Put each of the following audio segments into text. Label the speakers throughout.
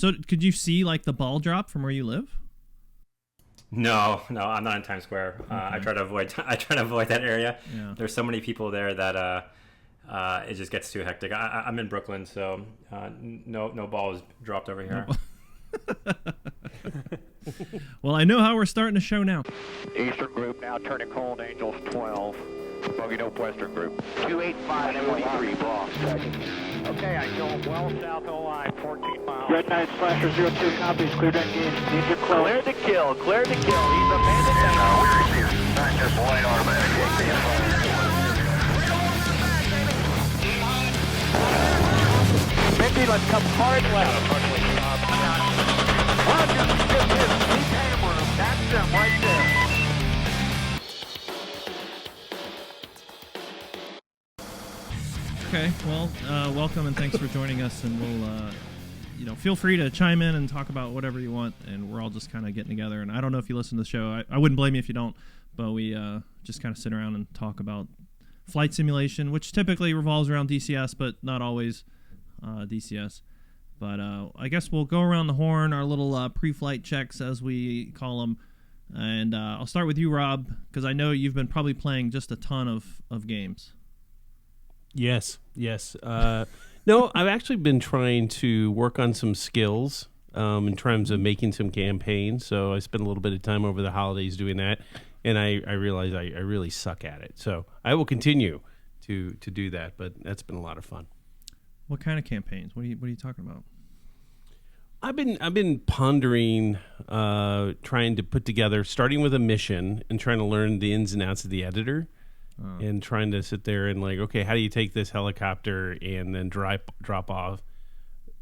Speaker 1: So could you see like the ball drop from where you live?
Speaker 2: No, I'm not in Times Square.
Speaker 1: Okay.
Speaker 2: I try to avoid that area.
Speaker 1: Yeah.
Speaker 2: There's so many people there that it just gets too hectic. I'm in Brooklyn, so no ball is dropped over here.
Speaker 1: Well, I know how we're starting the show now.
Speaker 3: Eastern group now turning cold, Angels 12. Bogey Dope Western group. 285 and 43 block. Okay, I show well south of the line, 14 miles.
Speaker 4: Red 9 Slasher 02 copies, clear to engage. Ninja close.
Speaker 3: Clear to kill, clear to kill. He's abandoned down.
Speaker 5: We received not just light automatic.
Speaker 3: Mindy, let's come hard left. Roger, keep hammering. That's them right there.
Speaker 1: Okay, well, welcome and thanks for joining us, and we'll, feel free to chime in and talk about whatever you want, and we're all just kind of getting together, and I don't know if you listen to the show, I wouldn't blame you if you don't, but we just kind of sit around and talk about flight simulation, which typically revolves around DCS, but not always DCS, but I guess we'll go around the horn, our little pre-flight checks, as we call them, and I'll start with you, Rob, because I know you've been probably playing just a ton of games.
Speaker 6: Yes. No, I've actually been trying to work on some skills in terms of making some campaigns. So I spent a little bit of time over the holidays doing that, and I realized I really suck at it. So I will continue to do that, but that's been a lot of fun.
Speaker 1: What kind of campaigns? What are you talking about?
Speaker 6: I've been pondering, trying to put together, starting with a mission and trying to learn the ins and outs of the editor. And trying to sit there and like, okay, how do you take this helicopter and then drop off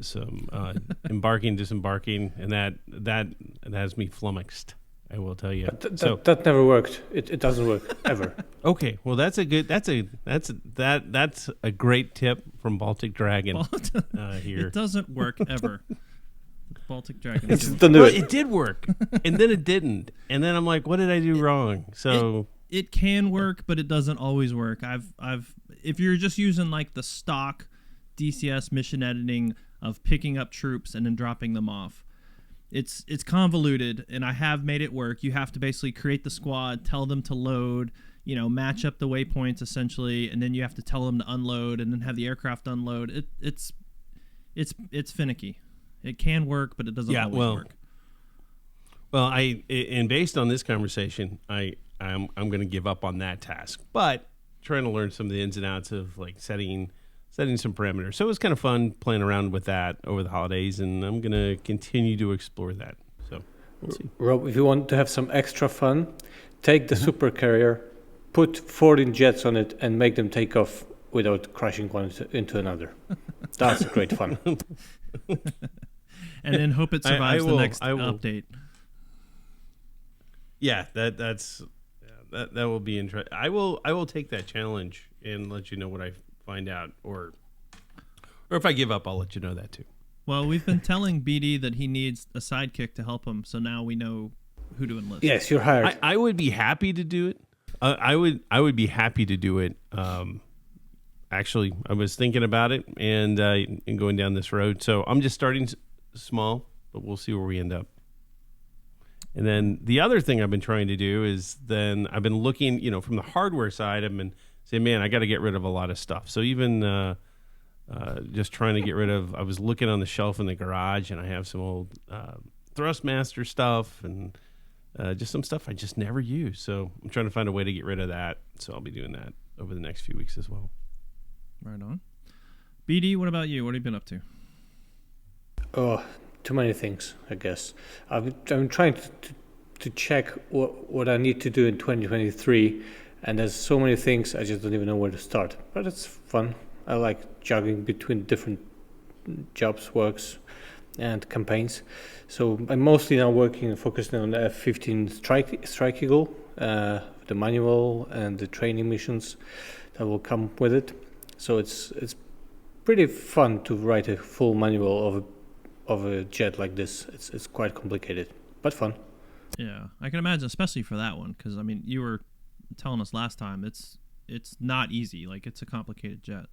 Speaker 6: some embarking, disembarking, and that has me flummoxed. I will tell you.
Speaker 7: That never worked. It doesn't work ever.
Speaker 6: Okay, well that's a great tip from Baltic Dragon here. It
Speaker 1: doesn't work ever. Baltic Dragon.
Speaker 6: It did work, and then it didn't, and then I'm like, what did I do wrong? So.
Speaker 1: It can work, but it doesn't always work. If you're just using like the stock DCS mission editing of picking up troops and then dropping them off, it's convoluted, and I have made it work. You have to basically create the squad, tell them to load, match up the waypoints essentially, and then you have to tell them to unload, and then have the aircraft unload. It's finicky. It can work, but it doesn't always work.
Speaker 6: Well, and based on this conversation, I'm going to give up on that task, but trying to learn some of the ins and outs of like setting some parameters. So it was kind of fun playing around with that over the holidays, and I'm going to continue to explore that. So we'll see.
Speaker 7: Rob, if you want to have some extra fun, take the super carrier, put 14 jets on it, and make them take off without crashing one into another. That's great fun.
Speaker 1: And then hope it survives the next update.
Speaker 6: Yeah, that will be interesting. I will take that challenge and let you know what I find out, or if I give up, I'll let you know that too.
Speaker 1: Well, we've been telling BD that he needs a sidekick to help him, so now we know who to enlist.
Speaker 7: Yes, you're hired.
Speaker 6: I would be happy to do it. I would be happy to do it. Actually, I was thinking about it and going down this road. So I'm just starting small, but we'll see where we end up. And then the other thing I've been trying to do is then I've been looking, from the hardware side, I've been saying, man, I got to get rid of a lot of stuff. So even just trying to get rid of, I was looking on the shelf in the garage, and I have some old Thrustmaster stuff and just some stuff I just never use. So I'm trying to find a way to get rid of that. So I'll be doing that over the next few weeks as well.
Speaker 1: Right on. BD, what about you? What have you been up to?
Speaker 7: Oh, too many things, I guess. I'm trying to check what I need to do in 2023, and there's so many things I just don't even know where to start. But it's fun. I like juggling between different jobs, works, and campaigns. So I'm mostly now focusing on the F-15 Strike Eagle, the manual and the training missions that will come with it. So it's pretty fun to write a full manual of a jet like this. It's quite complicated, but fun.
Speaker 1: Yeah, I can imagine, especially for that one, because you were telling us last time it's not easy. Like, it's a complicated jet.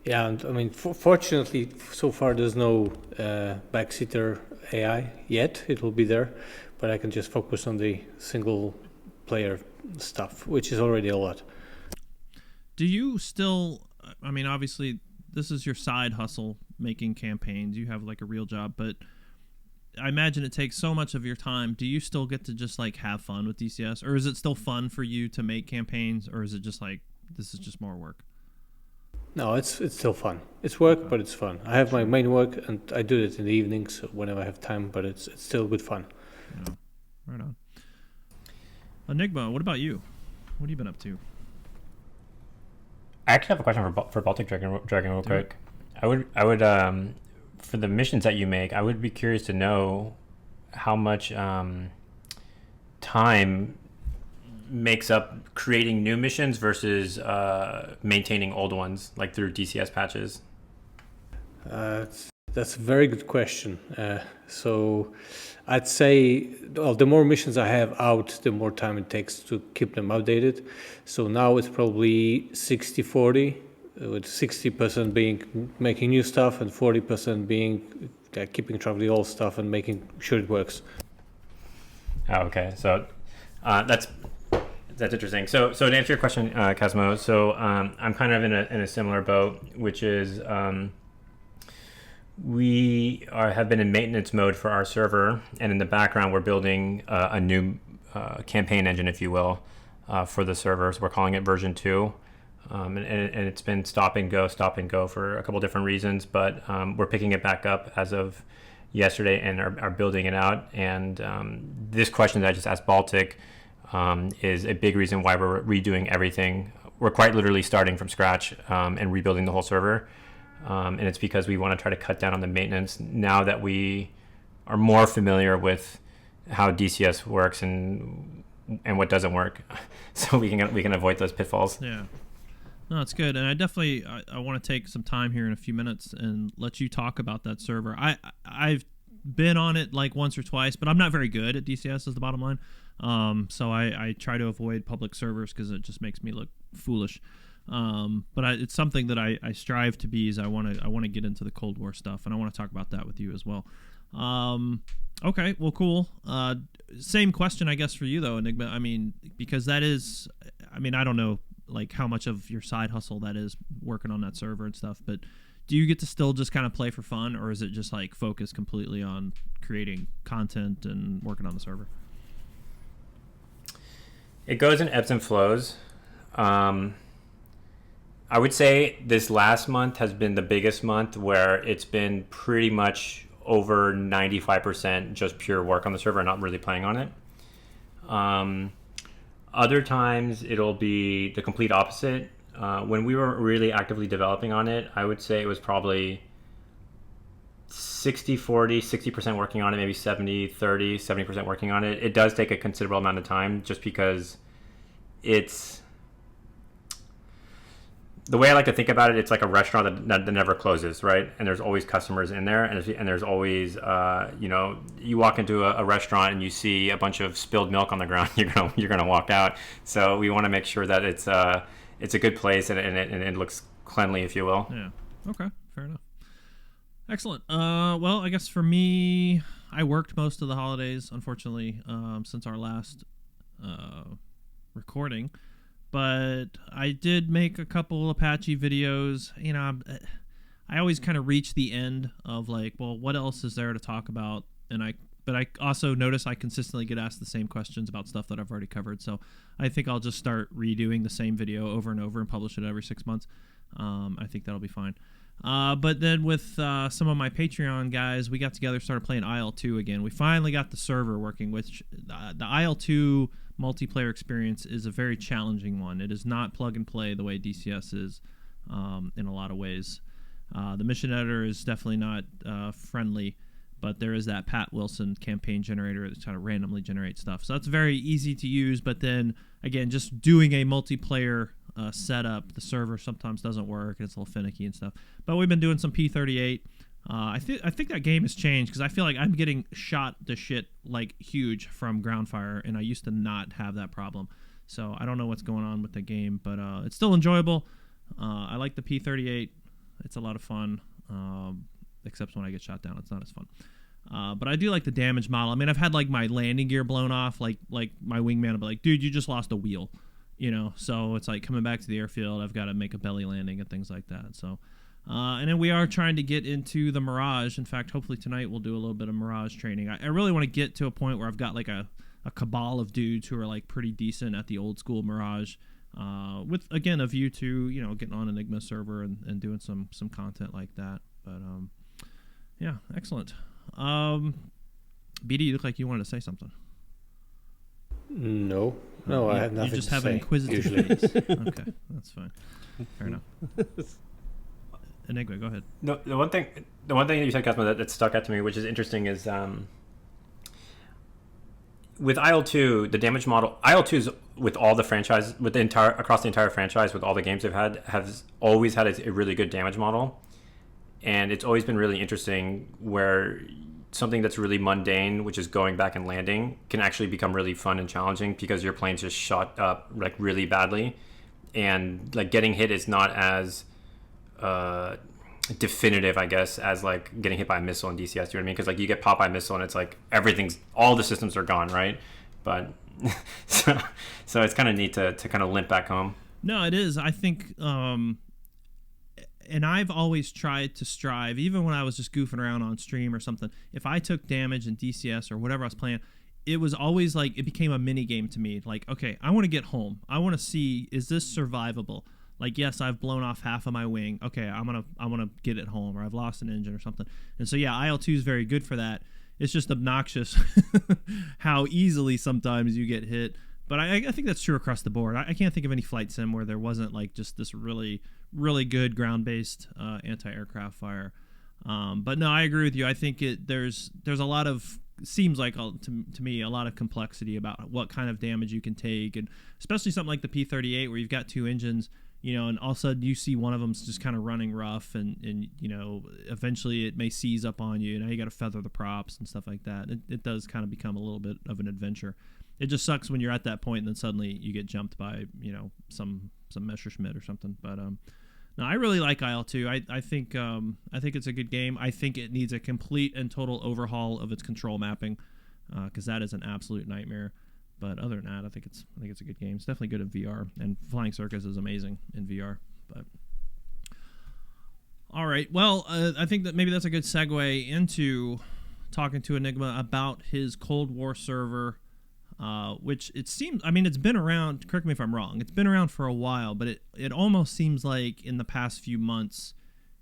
Speaker 7: Yeah, and I mean, fortunately, so far there's no backseater AI yet. It will be there, but I can just focus on the single player stuff, which is already a lot.
Speaker 1: Do you still? I mean, obviously, this is your side hustle, making campaigns. You have like a real job, but I imagine it takes so much of your time. Do you still get to just like have fun with DCS, or is it still fun for you to make campaigns, or is it just like this is just more work?
Speaker 7: No, it's still fun. It's work, but it's fun. I have my main work, and I do it in the evenings whenever I have time. But it's still good fun.
Speaker 1: Yeah. Right on. Enigma, what about you? What have you been up to?
Speaker 2: I actually have a question for Baltic Dragon real quick. I would for the missions that you make, I would be curious to know how much time makes up creating new missions versus maintaining old ones, like through DCS patches.
Speaker 7: That's a very good question. So I'd say, well, the more missions I have out, the more time it takes to keep them updated. So now it's probably 60-40, with 60% being making new stuff and 40% being keeping track of the old stuff and making sure it works.
Speaker 2: Oh, okay. So that's interesting. So to answer your question, Cosmo, so I'm kind of in a similar boat, which is have been in maintenance mode for our server, and in the background we're building a new campaign engine, if you will, for the server. So we're calling it version 2, and it's been stop and go for a couple different reasons, but we're picking it back up as of yesterday and are building it out. And this question that I just asked Baltic is a big reason why we're redoing everything. We're quite literally starting from scratch and rebuilding the whole server. And it's because we want to try to cut down on the maintenance now that we are more familiar with how DCS works and what doesn't work, so we can avoid those pitfalls.
Speaker 1: Yeah, no, it's good, and I definitely I want to take some time here in a few minutes and let you talk about that server. I've been on it like once or twice, but I'm not very good at DCS, is the bottom line. So I try to avoid public servers because it just makes me look foolish. But it's something that I strive to be. Is I want to get into the Cold War stuff, and I want to talk about that with you as well. Okay, well, cool. Same question, I guess, for you though, Enigma. I mean, because that is, I mean, I don't know like how much of your side hustle that is working on that server and stuff, but do you get to still just kind of play for fun, or is it just like focus completely on creating content and working on the server?
Speaker 2: It goes in ebbs and flows. I would say this last month has been the biggest month, where it's been pretty much over 95% just pure work on the server and not really playing on it. Other times it'll be the complete opposite. When we were really actively developing on it, I would say it was probably 60-40, 60% working on it, maybe 70-30, 70% working on it. It does take a considerable amount of time just because it's... The way I like to think about it, it's like a restaurant that never closes, right? And there's always customers in there, and there's always, you walk into a restaurant and you see a bunch of spilled milk on the ground, you're gonna walk out. So we want to make sure that it's a good place and it looks cleanly, if you will.
Speaker 1: Yeah. Okay. Fair enough. Excellent. Well, I guess for me, I worked most of the holidays, unfortunately, since our last recording. But I did make a couple Apache videos. You know, I always kind of reach the end of like, well, what else is there to talk about? But I also notice I consistently get asked the same questions about stuff that I've already covered. So I think I'll just start redoing the same video over and over and publish it every 6 months. I think that'll be fine. But then with some of my Patreon guys, we got together, started playing IL-2 again. We finally got the server working, which the IL-2 multiplayer experience is a very challenging one. It is not plug and play the way DCS is in a lot of ways. The mission editor is definitely not friendly, but there is that Pat Wilson campaign generator that kind of randomly generates stuff. So that's very easy to use, but then, again, just doing a multiplayer setup, the server sometimes doesn't work, and it's a little finicky and stuff. But we've been doing some P38. I think that game has changed because I feel like I'm getting shot to shit like huge from ground fire, and I used to not have that problem. So I don't know what's going on with the game, but it's still enjoyable. I like the P38. It's a lot of fun, except when I get shot down, it's not as fun. But I do like the damage model. I mean, I've had like my landing gear blown off, like my wingman will be like, dude, you just lost a wheel, so it's like coming back to the airfield, I've got to make a belly landing and things like that. So and then we are trying to get into the Mirage. In fact, hopefully tonight we'll do a little bit of Mirage training. I really want to get to a point where I've got like a cabal of dudes who are like pretty decent at the old school Mirage, with again a view to getting on Enigma server and doing some content like that. But yeah, excellent. BD, you look like you wanted to say something.
Speaker 7: No, I have nothing.
Speaker 1: You just
Speaker 7: to
Speaker 1: have
Speaker 7: say,
Speaker 1: an inquisitive
Speaker 7: usually.
Speaker 1: face. Okay, that's fine. Fair enough. Enigma, go ahead.
Speaker 2: No, the one thing that you said, Cosmo, that stuck out to me, which is interesting, is with IL-2, the damage model. IL-2 is with all the franchise, across the entire franchise, with all the games they've had, has always had a really good damage model, and it's always been really interesting where something that's really mundane, which is going back and landing, can actually become really fun and challenging because your plane's just shot up like really badly, and like getting hit is not as definitive, I guess, as like getting hit by a missile in DCS. You know what I mean? Because like you get popped by a missile and it's like all the systems are gone, right? But so it's kind of neat to kind of limp back home.
Speaker 1: No, it is. I think, and I've always tried to strive, even when I was just goofing around on stream or something, if I took damage in DCS or whatever I was playing, it was always like, it became a mini game to me. Like, okay, I want to get home. I want to see, is this survivable? Like, yes, I've blown off half of my wing. Okay, I want to get it home, or I've lost an engine or something. And so, yeah, IL-2 is very good for that. It's just obnoxious how easily sometimes you get hit. But I think that's true across the board. I can't think of any flight sim where there wasn't like just this really, really good ground-based anti-aircraft fire. But no, I agree with you. I think there's a lot of, seems like to me, a lot of complexity about what kind of damage you can take, and especially something like the P-38 where you've got two engines, and all of a sudden you see one of them's just kind of running rough, and eventually it may seize up on you. Now you got to feather the props and stuff like that. It does kind of become a little bit of an adventure. It just sucks when you're at that point and then suddenly you get jumped by some Messerschmitt or something. But no, I really like IL-2. I think it's a good game. I think it needs a complete and total overhaul of its control mapping, because that is an absolute nightmare. But other than that, I think it's a good game. It's definitely good in VR, and Flying Circus is amazing in VR. But all right, well, I think that maybe that's a good segue into talking to Enigma about his Cold War server, which it seems, I mean, it's been around, correct me if I'm wrong, it's been around for a while, but it almost seems like in the past few months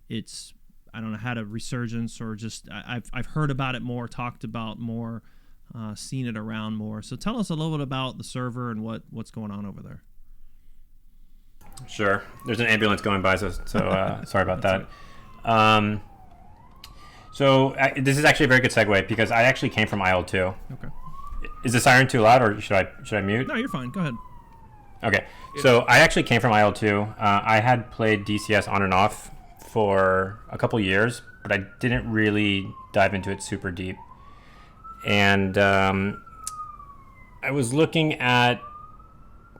Speaker 1: it's, I don't know, had a resurgence, or just I've heard about it more, talked about more, seen it around more. So tell us a little bit about the server and what's going on over there.
Speaker 2: Sure. There's an ambulance going by, so sorry about that. Right. This is actually a very good segue because I actually came from IL-2.
Speaker 1: Okay.
Speaker 2: Is the siren too loud, or should I mute?
Speaker 1: No, you're fine. Go ahead.
Speaker 2: Okay. So I actually came from IL-2. I had played DCS on and off for a couple years, but I didn't really dive into it super deep. And I was looking at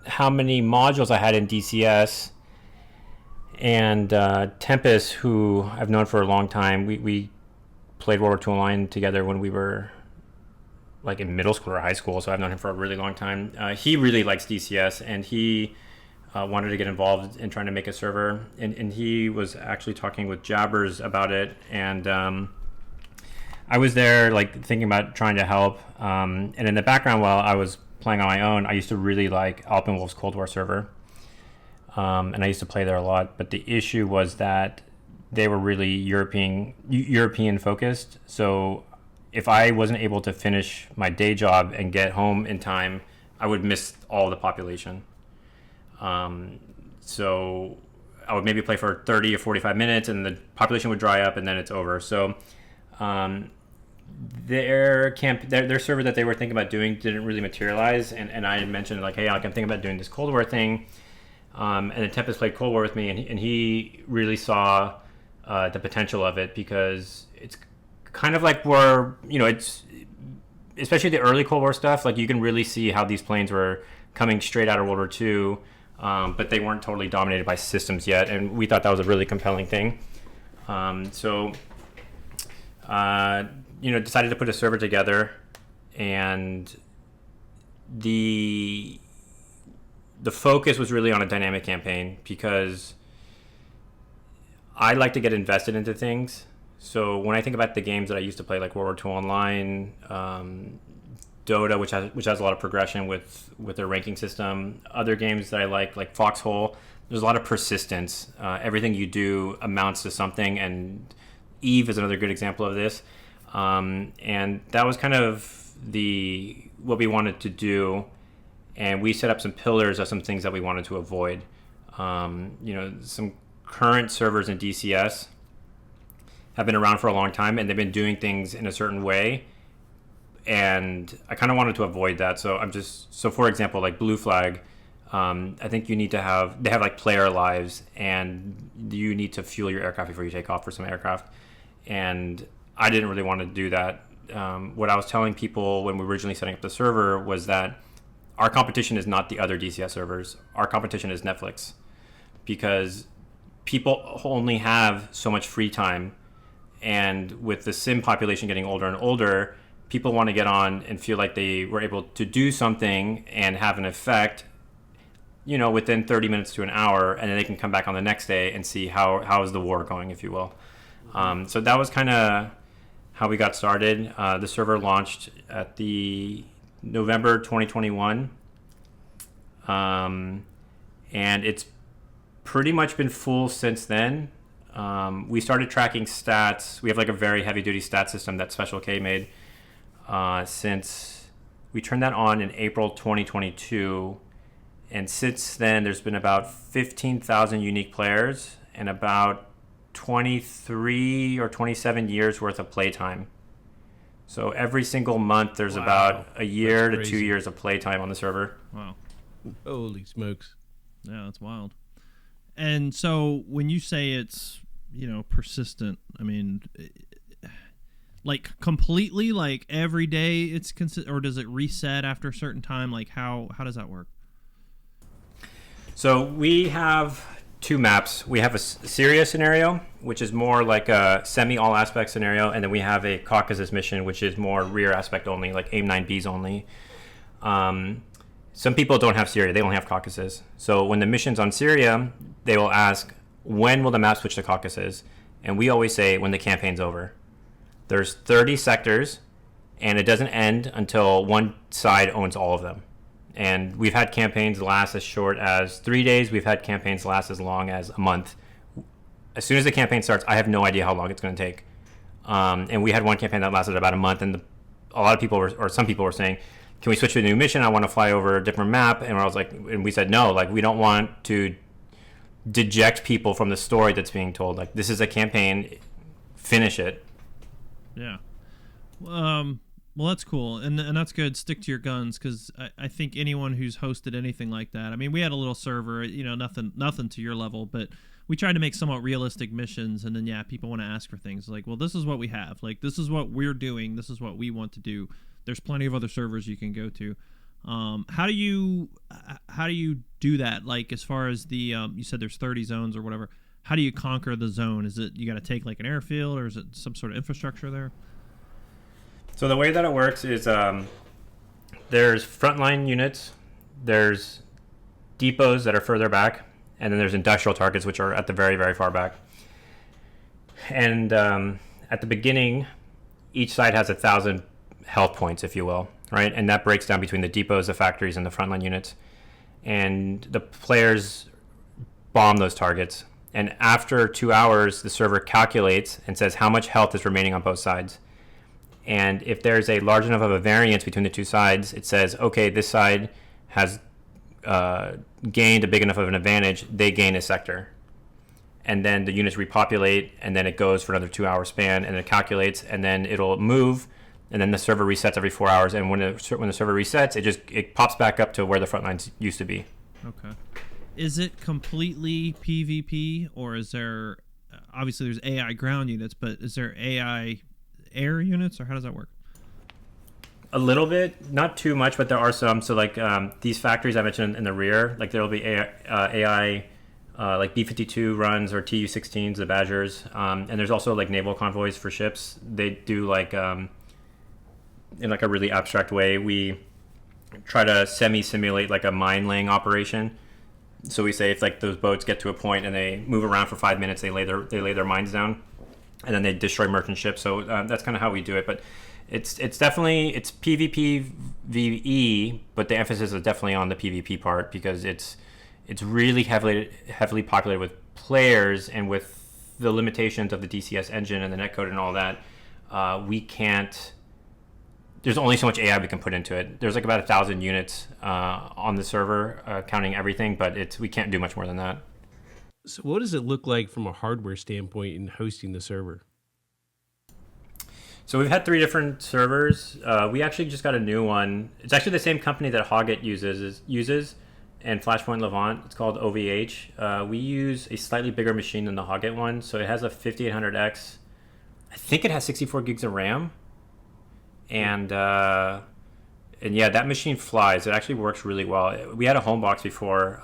Speaker 2: how many modules I had in DCS, and Tempest, who I've known for a long time, we played World War II Online together when we were like in middle school or high school, so I've known him for a really long time. He really likes DCS, and he wanted to get involved in trying to make a server, and he was actually talking with Jabbers about it, and I was there like thinking about trying to help, and in the background while I was playing on my own, I used to really like Alpenwolf's Cold War server, and I used to play there a lot, but the issue was that they were really European focused, so if I wasn't able to finish my day job and get home in time, I would miss all the population. So I would maybe play for 30 or 45 minutes and the population would dry up and then it's over. So their server that they were thinking about doing didn't really materialize. And I had mentioned like, hey, I'm thinking about doing this Cold War thing. And then Tempest played Cold War with me, and he really saw the potential of it, because it's kind of like it's especially the early Cold War stuff, like you can really see how these planes were coming straight out of World War II, but they weren't totally dominated by systems yet, and we thought that was a really compelling thing. So decided to put a server together, and the focus was really on a dynamic campaign because I like to get invested into things. So when I think about the games that I used to play, like World War II Online, Dota, which has a lot of progression with their ranking system, other games that I like Foxhole, there's a lot of persistence. Everything you do amounts to something, and Eve is another good example of this. And that was kind of what we wanted to do, and we set up some pillars of some things that we wanted to avoid. Some current servers in DCS have been around for a long time, and they've been doing things in a certain way, and I kind of wanted to avoid that. So for example, like Blue Flag, I think they have like player lives, and you need to fuel your aircraft before you take off for some aircraft, and I didn't really want to do that. What I was telling people when we were originally setting up the server was that our competition is not the other DCS servers. Our competition is Netflix, because people only have so much free time, and with the sim population getting older and older, people want to get on and feel like they were able to do something and have an effect, within 30 minutes to an hour, and then they can come back on the next day and see how is the war going, if you will. So that was kind of how we got started. The server launched at the November 2021, and it's pretty much been full since then. We started tracking stats. We have like a very heavy duty stat system that Special K made since we turned that on in April 2022. And since then, there's been about 15,000 unique players and about 23 or 27 years worth of playtime. So every single month, there's about a year to 2 years of playtime on the server.
Speaker 1: Wow.
Speaker 6: Holy smokes.
Speaker 1: Yeah, that's wild. And so when you say it's, persistent, I mean, like completely, like every day it's or does it reset after a certain time? Like how does that work?
Speaker 2: So we have two maps. We have a Syria scenario, which is more like a semi all aspect scenario, and then we have a Caucasus mission, which is more rear aspect only, like AIM-9Bs only. Some people don't have Syria, they only have Caucasus. So when the mission's on Syria, they will ask, when will the map switch to Caucasus? And we always say, when the campaign's over. There's 30 sectors, and it doesn't end until one side owns all of them. And we've had campaigns last as short as 3 days. We've had campaigns last as long as a month. As soon as the campaign starts, I have no idea how long it's going to take. And we had one campaign that lasted about a month, and a lot of people some people were saying, can we switch to a new mission? I want to fly over a different map. And I was like, and we said, no, like we don't want to deject people from the story that's being told. Like, this is a campaign, finish it.
Speaker 1: Yeah. Well, that's cool, and that's good. Stick to your guns, because I think anyone who's hosted anything like that. I mean, we had a little server, nothing to your level, but we tried to make somewhat realistic missions, and then people want to ask for things like, well, this is what we have, like this is what we're doing, this is what we want to do. There's plenty of other servers you can go to. How do you do that? Like, as far as the you said there's 30 zones or whatever. How do you conquer the zone? Is it you got to take like an airfield, or is it some sort of infrastructure there?
Speaker 2: So the way that it works is there's frontline units, there's depots that are further back, and then there's industrial targets, which are at the very, very far back. And at the beginning, each side has 1,000 health points, if you will, right? And that breaks down between the depots, the factories, and the frontline units. And the players bomb those targets. And after 2 hours, the server calculates and says how much health is remaining on both sides. And if there's a large enough of a variance between the two sides, it says, okay, this side has gained a big enough of an advantage, they gain a sector. And then the units repopulate, and then it goes for another 2 hour span, and it calculates, and then it'll move, and then the server resets every 4 hours. And when the server resets, it pops back up to where the front lines used to be.
Speaker 1: Okay. Is it completely PvP, or is there, obviously there's AI ground units, but is there AI air units, or how does that work?
Speaker 2: A little bit, not too much, but there are some. So like these factories I mentioned in the rear, like there will be AI like B-52 runs or Tu-16s, the Badgers, and there's also like naval convoys for ships. They do like in like a really abstract way. We try to semi-simulate like a mine laying operation. So we say if like those boats get to a point and they move around for 5 minutes, they lay their mines down, and then they destroy merchant ships. So that's kind of how we do it. But it's definitely PvP VE, but the emphasis is definitely on the PvP part because it's really heavily populated with players, and with the limitations of the DCS engine and the netcode and all that, we can't. There's only so much AI we can put into it. There's like about 1,000 units on the server, counting everything, but we can't do much more than that.
Speaker 6: So what does it look like from a hardware standpoint in hosting the server?
Speaker 2: So we've had 3 different servers. We actually just got a new one. It's actually the same company that Hoggit uses and Flashpoint Levant. It's called OVH. We use a slightly bigger machine than the Hoggit one. So it has a 5800X. I think it has 64 gigs of RAM. And yeah, that machine flies. It actually works really well. We had a home box before,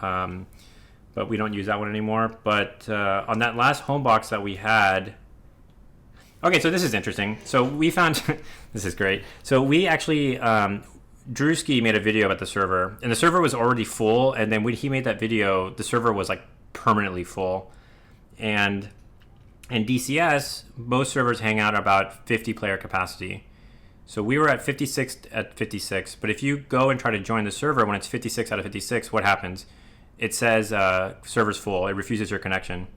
Speaker 2: but we don't use that one anymore. But on that last home box that we had, okay, so this is interesting. So we found this is great. So we actually Drewski made a video about the server, and the server was already full. And then when he made that video, the server was like permanently full. And in DCS, most servers hang out about 50 player capacity. So we were at 56 at 56, but if you go and try to join the server when it's 56 out of 56, what happens? It says server's full. It refuses your connection.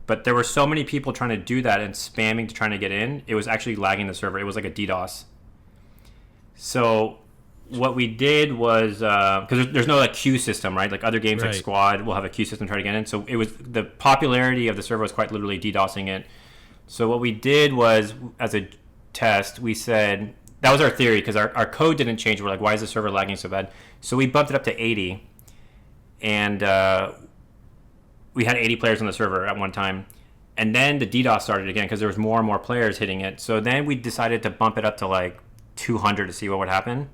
Speaker 2: But there were so many people trying to do that and spamming to trying to get in, it was actually lagging the server. It was like a DDoS. So what we did was, because there's no like queue system, right? Like other games like Squad will have a queue system to try to get in. So it was, the popularity of the server was quite literally DDoSing it. So what we did was, as a test, we said, that was our theory, because our code didn't change. We're like, why is the server lagging so bad? So we bumped it up to 80, and we had 80 players on the server at one time. And then the DDoS started again because there was more and more players hitting it. So then we decided to bump it up to like 200 to see what would happen.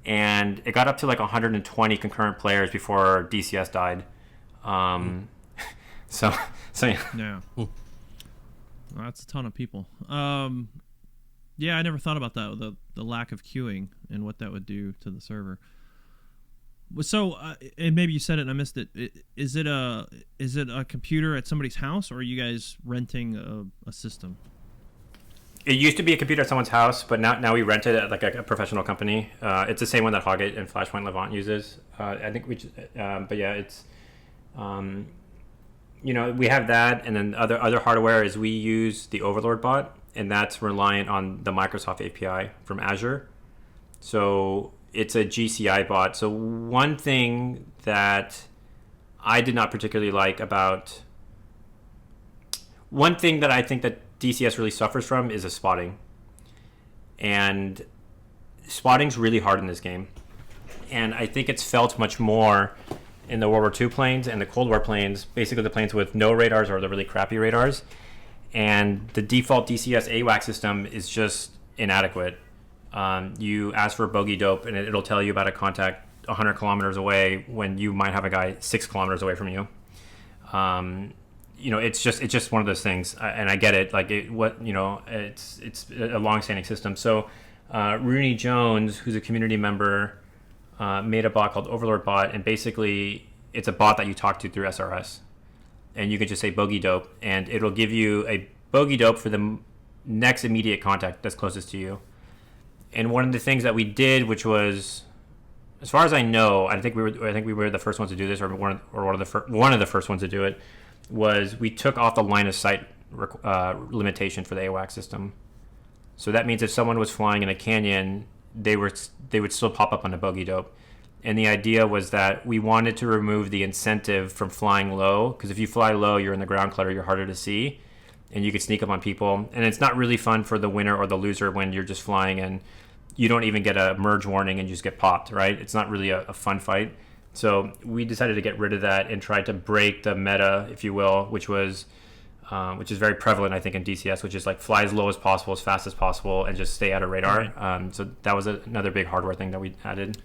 Speaker 2: And it got up to like 120 concurrent players before DCS died. So yeah.
Speaker 1: Yeah. Well, that's a ton of people. Yeah, I never thought about that, the lack of queuing and what that would do to the server. So, and maybe you said it and I missed it. Is it a computer at somebody's house, or are you guys renting a system?
Speaker 2: It used to be a computer at someone's house, but now we rent it at like a professional company. It's the same one that Hoggit and Flashpoint Levant uses. I think but yeah, it's, we have that, and then other hardware is we use the Overlord bot, and that's reliant on the Microsoft API from Azure. So it's a GCI bot. So one thing that I did not particularly like about, one thing that I think that DCS really suffers from is a spotting. And spotting's really hard in this game. And I think it's felt much more in the World War II planes and the Cold War planes, basically the planes with no radars or the really crappy radars. And the default DCS AWACS system is just inadequate. You ask for bogey dope, and it'll tell you about a contact 100 kilometers away when you might have a guy 6 kilometers away from you. It's just one of those things, and I get it. Like it's a long-standing system. So Rooney Jones, who's a community member, made a bot called Overlord Bot, and basically it's a bot that you talk to through SRS. And you can just say bogey dope, and it'll give you a bogey dope for the next immediate contact that's closest to you. And one of the things that we did, which was, as far as I know, I think we were the first ones to do this, or one of the first ones to do it, was we took off the line of sight limitation for the AWACS system. So that means if someone was flying in a canyon, they would still pop up on a bogey dope. And the idea was that we wanted to remove the incentive from flying low, because if you fly low, you're in the ground clutter, you're harder to see, and you could sneak up on people. And it's not really fun for the winner or the loser when you're just flying and you don't even get a merge warning and you just get popped, right? It's not really a fun fight. So we decided to get rid of that and try to break the meta, if you will, which is very prevalent, I think, in DCS, which is like fly as low as possible, as fast as possible, and just stay out of radar. Right. So that was another big hardware thing that we added.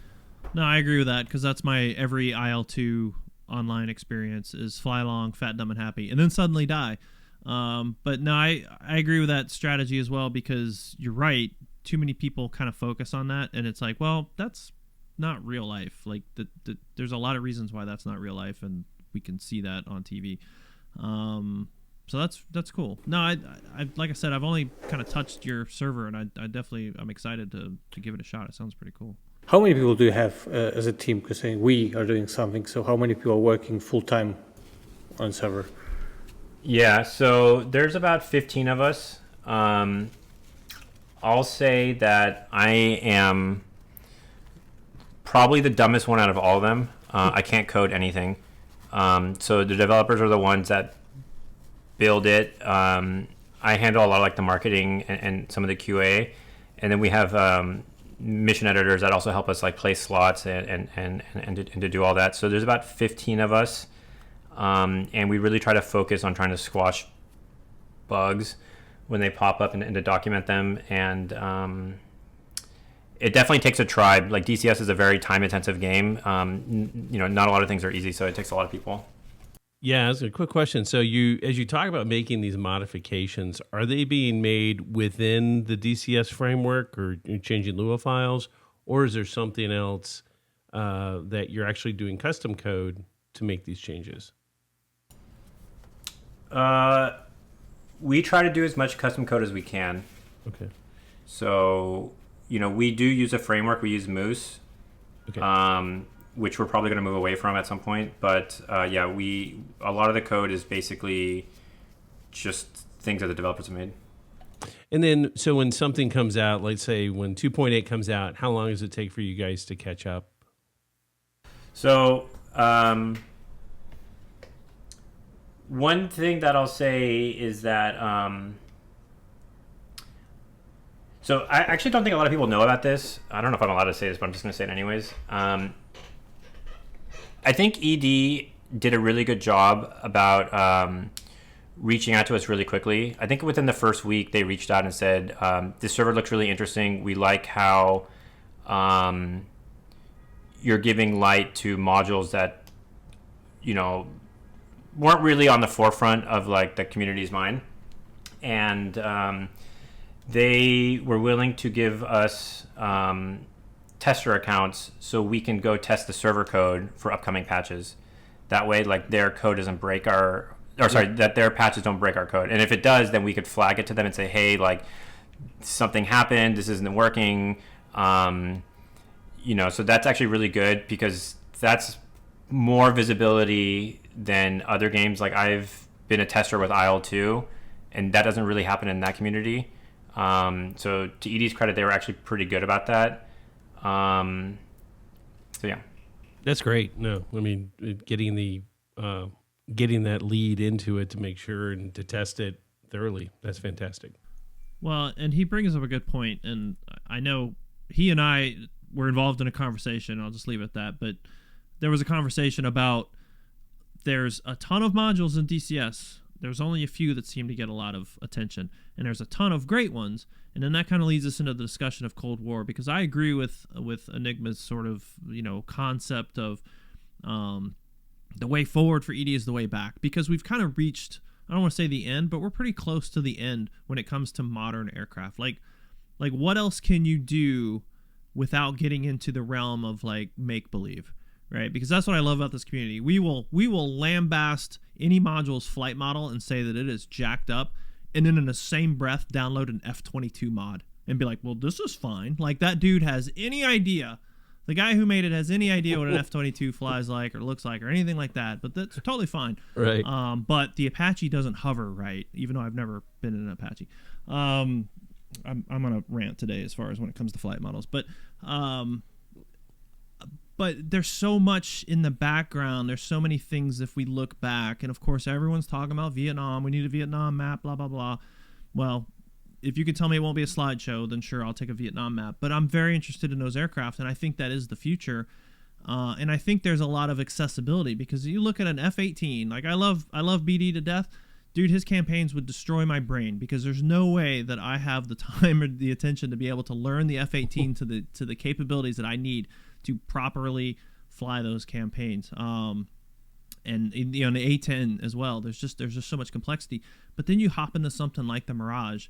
Speaker 1: No, I agree with that, because that's my every IL-2 online experience is fly along, fat, dumb, and happy, and then suddenly die. But no, I agree with that strategy as well, because you're right. Too many people kind of focus on that, and it's like, well, that's not real life. Like there's a lot of reasons why that's not real life, and we can see that on TV. So that's cool. No, I like I said, I've only kind of touched your server, and I'm excited to give it a shot. It sounds pretty cool.
Speaker 7: How many people do you have as a team? Because we are doing something. So how many people are working full time on server?
Speaker 2: Yeah, so there's about 15 of us. I'll say that I am probably the dumbest one out of all of them. I can't code anything. So the developers are the ones that build it. I handle a lot of like the marketing and some of the QA. And then we have mission editors that also help us like place slots and to do all that. So there's about 15 of us. And we really try to focus on trying to squash bugs when they pop up and to document them. And it definitely takes a tribe. Like DCS is a very time-intensive game. Not a lot of things are easy, so it takes a lot of people.
Speaker 6: Yeah, that's a quick question. So as you talk about making these modifications, are they being made within the DCS framework, or changing Lua files, or is there something else that you're actually doing custom code to make these changes?
Speaker 2: We try to do as much custom code as we can.
Speaker 6: Okay.
Speaker 2: So, we do use a framework. We use Moose,
Speaker 6: Okay.
Speaker 2: Which we're probably going to move away from at some point. But a lot of the code is basically just things that the developers have made.
Speaker 6: And then, so when something comes out, let's say when 2.8 comes out, how long does it take for you guys to catch up?
Speaker 2: So, one thing that I'll say is that, so I actually don't think a lot of people know about this. I don't know if I'm allowed to say this, but I'm just going to say it anyways. I think ED did a really good job about reaching out to us really quickly. I think within the first week, they reached out and said, this server looks really interesting. We like how you're giving light to modules that, weren't really on the forefront of like the community's mind. And they were willing to give us tester accounts so we can go test the server code for upcoming patches. That way, like their code doesn't break that their patches don't break our code. And if it does, then we could flag it to them and say, hey, like something happened, this isn't working. So that's actually really good, because that's more visibility than other games. Like I've been a tester with IL2, and that doesn't really happen in that community. So to ED's credit, they were actually pretty good about that. So yeah,
Speaker 6: that's great. No, I mean, getting that lead into it to make sure and to test it thoroughly, that's fantastic.
Speaker 1: Well, and he brings up a good point, and I know he and I were involved in a conversation. I'll just leave it at that. But there was a conversation about there's a ton of modules in DCS. There's only a few that seem to get a lot of attention, and there's a ton of great ones. And then that kind of leads us into the discussion of Cold War, because I agree with Enigma's sort of concept of the way forward for ED is the way back, because we've kind of reached, I don't want to say the end, but we're pretty close to the end when it comes to modern aircraft. Like what else can you do without getting into the realm of like make believe? Right, because that's what I love about this community. We will lambast any module's flight model and say that it is jacked up, and then in the same breath download an F-22 mod and be like, well, this is fine. Like that dude has any idea. The guy who made it has any idea what an F-22 flies like or looks like or anything like that, but that's totally fine.
Speaker 6: Right.
Speaker 1: But the Apache doesn't hover right, even though I've never been in an Apache. I'm on a rant today as far as when it comes to flight models, but there's so much in the background. There's so many things if we look back. And, of course, everyone's talking about Vietnam. We need a Vietnam map, blah, blah, blah. Well, if you could tell me it won't be a slideshow, then sure, I'll take a Vietnam map. But I'm very interested in those aircraft, and I think that is the future. And I think there's a lot of accessibility, because you look at an F-18. Like, I love BD to death. Dude, his campaigns would destroy my brain, because there's no way that I have the time or the attention to be able to learn the F-18 to the capabilities that I need to properly fly those campaigns. and you know, the A10 as well. There's just so much complexity. But then you hop into something like the Mirage,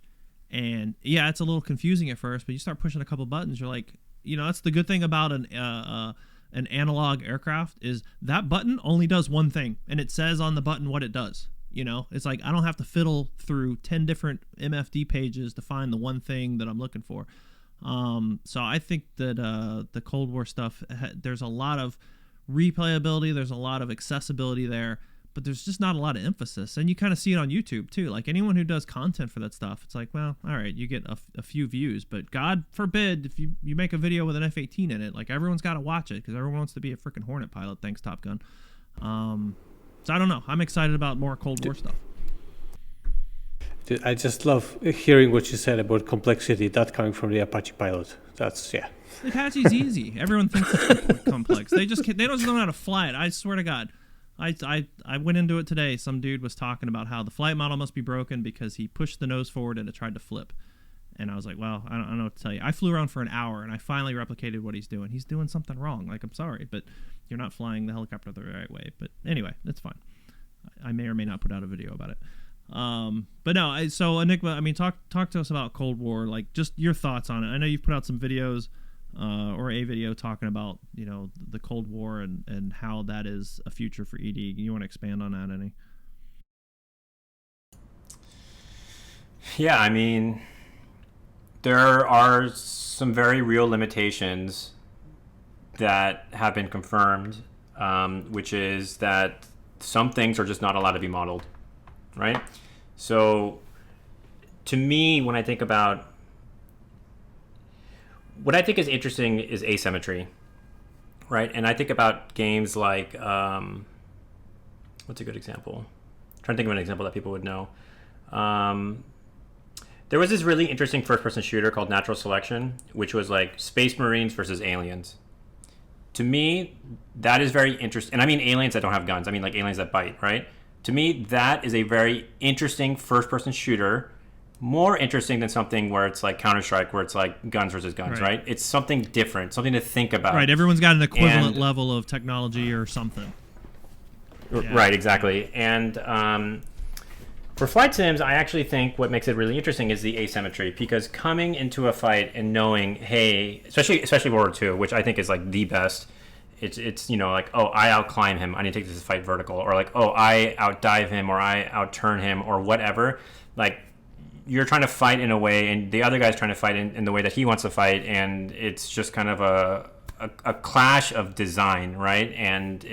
Speaker 1: and yeah, it's a little confusing at first, but you start pushing a couple buttons, you're like, you know, that's the good thing about an analog aircraft is that button only does one thing, and it says on the button what it does. You know, it's like I don't have to fiddle through 10 different MFD pages to find the one thing that I'm looking for. So I think that the Cold War stuff, there's a lot of replayability, there's a lot of accessibility there, but there's just not a lot of emphasis. And you kind of see it on YouTube too. Like anyone who does content for that stuff, it's like, well, all right, you get a few views, but God forbid if you make a video with an F-18 in it, like everyone's got to watch it because everyone wants to be a freaking Hornet pilot. Thanks, Top Gun. So I don't know. I'm excited about more Cold War stuff.
Speaker 7: I just love hearing what you said about complexity. That coming from the Apache pilot. That's
Speaker 1: The Apache's easy. Everyone thinks it's complex. They don't know how to fly it. I swear to God. I went into it today. Some dude was talking about how the flight model must be broken because he pushed the nose forward and it tried to flip. And I was like, well, I don't know what to tell you. I flew around for an hour and I finally replicated what he's doing. He's doing something wrong. Like, I'm sorry, but you're not flying the helicopter the right way. But anyway, that's fine. I may or may not put out a video about it. But no, so Enigma, I mean, talk to us about Cold War, like just your thoughts on it. I know you've put out some videos, or a video talking about, you know, the Cold War and how that is a future for ED. You want to expand on that any?
Speaker 2: Yeah, I mean, there are some very real limitations that have been confirmed, which is that some things are just not allowed to be modeled, right? So to me, when I think about what I think is interesting is asymmetry, right? And I think about games like, what's a good example? I'm trying to think of an example that people would know. There was this really interesting first-person shooter called Natural Selection, which was like Space Marines versus aliens. To me, that is very interesting. And I mean aliens that don't have guns. I mean like aliens that bite, right? To me, that is a very interesting first-person shooter, more interesting than something where it's like Counter-Strike, where it's like guns versus guns, right? It's something different, something to think about.
Speaker 1: Right, everyone's got an equivalent level of technology or something.
Speaker 2: Yeah. Right, exactly. And for flight sims, I actually think what makes it really interesting is the asymmetry, because coming into a fight and knowing, hey, especially World War II, which I think is like the best, it's you know, like, oh, I outclimb him, I need to take this fight vertical, or like, oh, I outdive him, or I outturn him, or whatever. Like, you're trying to fight in a way, and the other guy's trying to fight in the way that he wants to fight, and it's just kind of a clash of design, right? And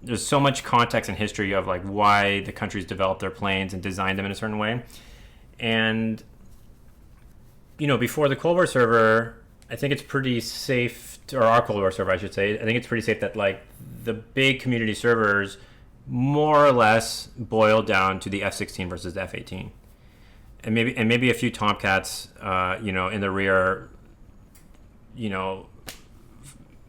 Speaker 2: there's so much context and history of like why the countries developed their planes and designed them in a certain way. And, you know, before the Cold War server, I think it's pretty safe, or our Cold War server, I should say, I think it's pretty safe that like the big community servers more or less boil down to the F-16 versus the F-18. And maybe a few Tomcats, you know, in the rear, you know,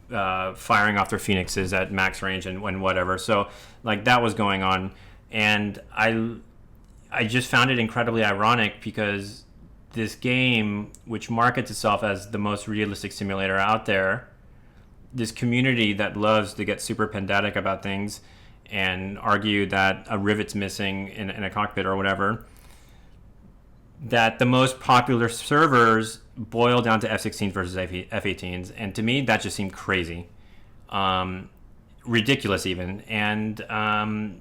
Speaker 2: firing off their Phoenixes at max range and whatever. So like that was going on, and I just found it incredibly ironic because this game, which markets itself as the most realistic simulator out there, this community that loves to get super pedantic about things and argue that a rivet's missing in a cockpit or whatever, that the most popular servers boil down to F-16s versus F-18s. And to me, that just seemed crazy. Ridiculous even. And I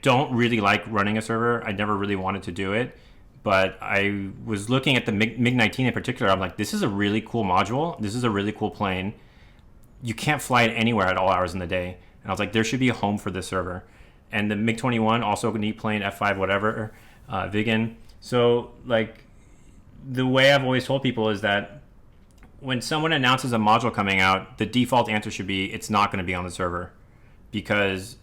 Speaker 2: don't really like running a server. I never really wanted to do it. But I was looking at the MiG-19 in particular. I'm like, this is a really cool module. This is a really cool plane. You can't fly it anywhere at all hours in the day. And I was like, there should be a home for this server. And the MiG-21, also a neat plane, F5, whatever, Viggen. So, like, the way I've always told people is that when someone announces a module coming out, the default answer should be it's not going to be on the server, because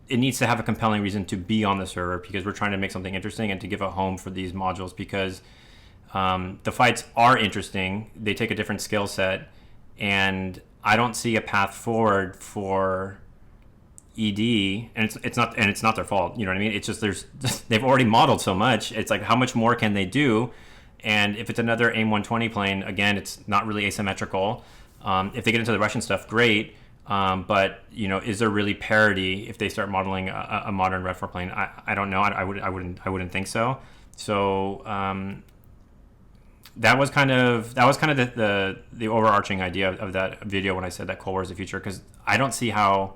Speaker 2: it needs to have a compelling reason to be on the server, because we're trying to make something interesting and to give a home for these modules, because the fights are interesting. They take a different skill set, and I don't see a path forward for ED, and it's not their fault, you know what I mean? It's just they've already modeled so much. It's like, how much more can they do? And if it's another AIM-120 plane, again, it's not really asymmetrical. If they get into the Russian stuff, great. But is there really parity if they start modeling a modern Red 4 plane? I don't know. I wouldn't think so. So that was kind of the overarching idea of that video when I said that Cold War is the future, because I don't see how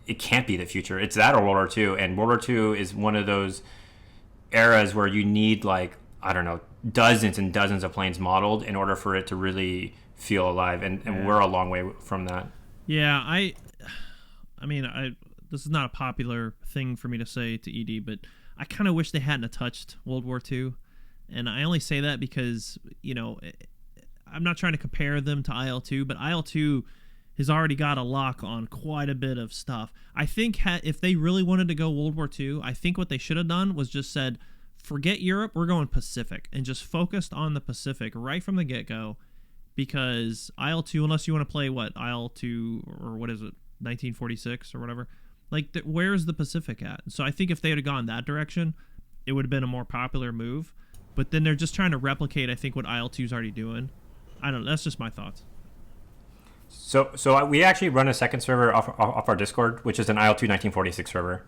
Speaker 2: it can't be the future. It's that or World War II, and World War II is one of those eras where you need, like, I don't know, dozens and dozens of planes modeled in order for it to really feel alive, and we're a long way from that.
Speaker 1: Yeah, I mean, this is not a popular thing for me to say to ED, but I kind of wish they hadn't touched World War II. And I only say that because, I'm not trying to compare them to IL-2, but IL-2 has already got a lock on quite a bit of stuff. I think if they really wanted to go World War II, I think what they should have done was just said, forget Europe, we're going Pacific, and just focused on the Pacific right from the get-go, because IL-2, unless you want to play, IL-2, or what is it, 1946 or whatever, like, where's the Pacific at? So I think if they had gone that direction, it would have been a more popular move. But then they're just trying to replicate, I think, what IL-2 is already doing. I don't know. That's just my thoughts.
Speaker 2: So we actually run a second server off our Discord, which is an IL-2 1946 server,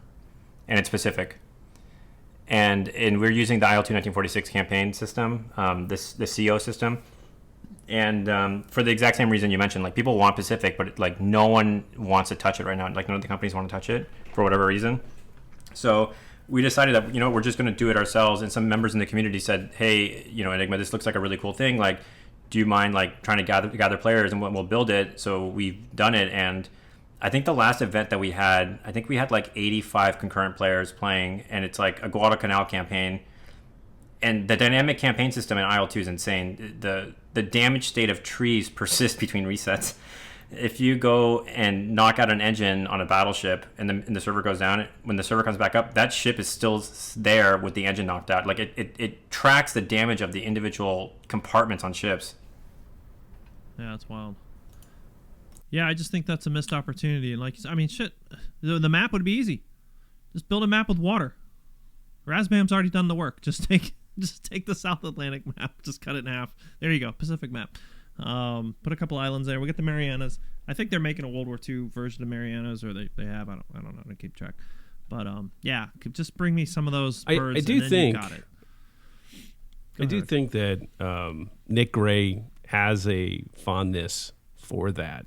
Speaker 2: and it's Pacific. And we're using the IL-2 1946 campaign system, the CO system. And for the exact same reason you mentioned, like, people want Pacific, but like no one wants to touch it right now. Like, none of the companies want to touch it for whatever reason. So we decided that, we're just going to do it ourselves. And some members in the community said, hey, Enigma, this looks like a really cool thing. Like, do you mind, like, trying to gather players, and we'll build it? So we've done it. And I think the last event that we had, like 85 concurrent players playing, and it's like a Guadalcanal campaign. And the dynamic campaign system in IL-2 is insane. The damage state of trees persists between resets. If you go and knock out an engine on a battleship and the server goes down, when the server comes back up, that ship is still there with the engine knocked out. Like, it tracks the damage of the individual compartments on ships.
Speaker 1: Yeah, that's wild. Yeah, I just think that's a missed opportunity. And, like, I mean, shit, the map would be easy. Just build a map with water. Razbam's already done the work. Just take the South Atlantic map. Just cut it in half. There you go, Pacific map. Put a couple islands there. We get the Marianas. I think they're making a World War II version of Marianas, or they have. I don't know. I don't keep track. But yeah, just bring me some of those birds.
Speaker 6: I do think.
Speaker 1: You got it.
Speaker 6: I do think that Nick Gray has a fondness for that.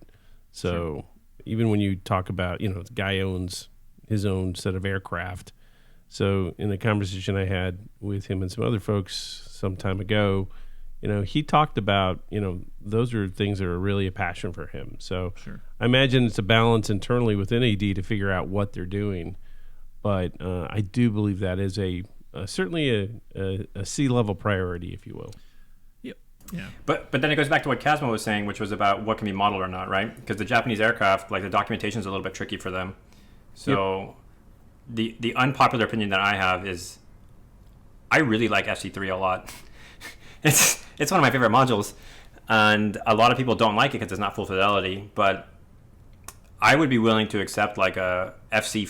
Speaker 6: So even when you talk about, the guy owns his own set of aircraft. So in the conversation I had with him and some other folks some time ago, he talked about, those are things that are really a passion for him. So I imagine it's a balance internally within AD to figure out what they're doing. But I do believe that is certainly a C-level priority, if you will.
Speaker 1: Yep. Yeah.
Speaker 2: But then it goes back to what Kazma was saying, which was about what can be modeled or not, right? Because the Japanese aircraft, like, the documentation is a little bit tricky for them. So the unpopular opinion that I have is I really like FC3 a lot. It's one of my favorite modules, and a lot of people don't like it because it's not full fidelity. But I would be willing to accept, like, a FC,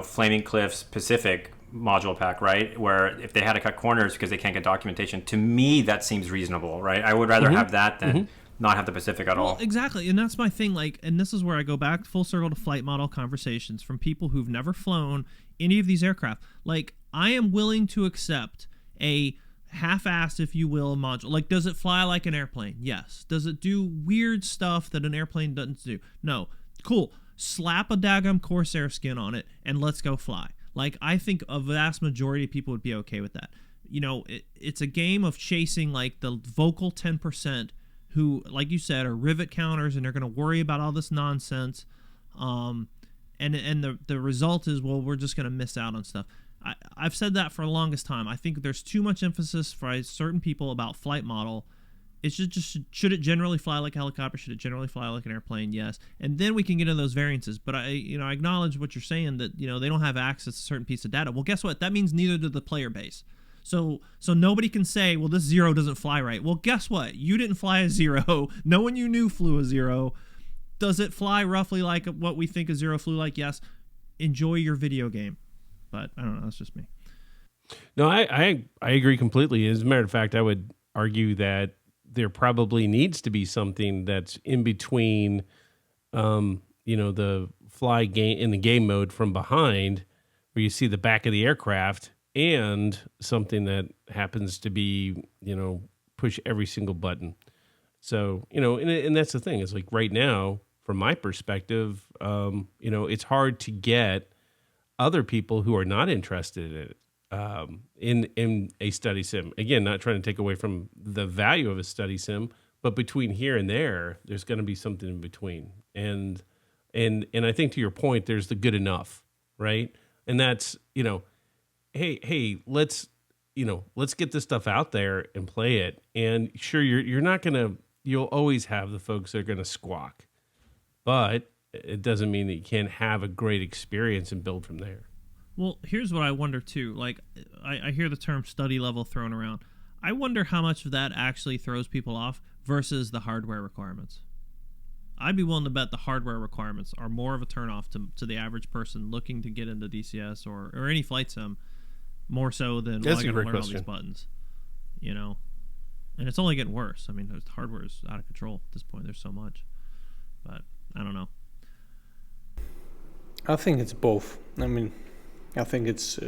Speaker 2: Flaming Cliffs Pacific module pack, right? Where if they had to cut corners because they can't get documentation, to me that seems reasonable, right? I would rather have that than not have the Pacific at all.
Speaker 1: Exactly, and that's my thing. Like, and this is where I go back full circle to flight model conversations from people who've never flown any of these aircraft. Like, I am willing to accept a half-assed, if you will, module. Like, does it fly like an airplane? Yes. Does it do weird stuff that an airplane doesn't do? No. Cool. Slap a daggum Corsair skin on it and let's go fly. Like, I think a vast majority of people would be okay with that. It's a game of chasing, like, the vocal 10% who, like you said, are rivet counters, and they're going to worry about all this nonsense. And the result is, well, we're just going to miss out on stuff. I've said that for the longest time. I think there's too much emphasis for certain people about flight model. It's just should it generally fly like a helicopter? Should it generally fly like an airplane? Yes. And then we can get into those variances. But I acknowledge what you're saying, that they don't have access to a certain piece of data. Well, guess what? That means neither do the player base. So nobody can say, well, this Zero doesn't fly right. Well, guess what? You didn't fly a Zero. No one you knew flew a Zero. Does it fly roughly like what we think a Zero flew like? Yes. Enjoy your video game. But I don't know. That's just me.
Speaker 6: No, I agree completely. As a matter of fact, I would argue that there probably needs to be something that's in between the fly game in the game mode from behind, where you see the back of the aircraft, and something that happens to be, push every single button. So, and that's the thing. It's like right now, from my perspective, it's hard to get other people who are not interested in it in a study sim. Again, not trying to take away from the value of a study sim, but between here and there's going to be something in between. And I think to your point, there's the good enough, right? And that's, hey, let's get this stuff out there and play it. And sure, you'll always have the folks that are going to squawk, but it doesn't mean that you can't have a great experience and build from there.
Speaker 1: Well, here's what I wonder too. Like, I hear the term study level thrown around. I wonder how much of that actually throws people off versus the hardware requirements. I'd be willing to bet the hardware requirements are more of a turnoff to the average person looking to get into DCS or any flight sim, more so than, well, I got to learn all these buttons. And it's only getting worse. I mean, the hardware is out of control at this point. There's so much. But I don't know.
Speaker 7: I think it's both. I mean, I think it's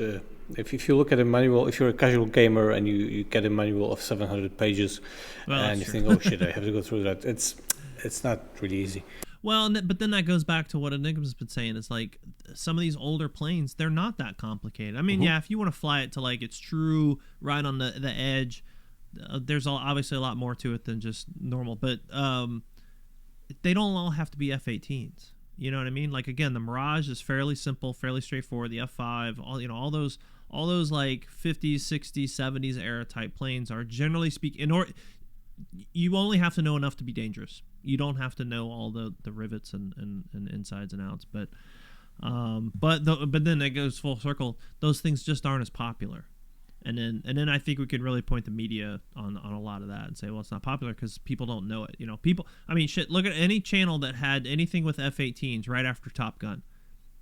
Speaker 7: if you look at a manual, if you're a casual gamer and you get a manual of 700 pages, and you think, oh shit, I have to go through that. It's not really easy.
Speaker 1: Well, but then that goes back to what Enigma's been saying. It's like some of these older planes, they're not that complicated. I mean, yeah, if you want to fly it to like its true right on the edge, there's obviously a lot more to it than just normal. But they don't all have to be F-18s. You know what I mean? Like, again, the Mirage is fairly simple, fairly straightforward. The F5, all those like 50s, 60s, 70s era type planes are, generally speaking, you only have to know enough to be dangerous. You don't have to know all the rivets and insides and outs. But then it goes full circle. Those things just aren't as popular. And then I think we could really point the media on a lot of that and say, well, it's not popular because people don't know it. People. I mean, shit. Look at any channel that had anything with F-18s right after Top Gun.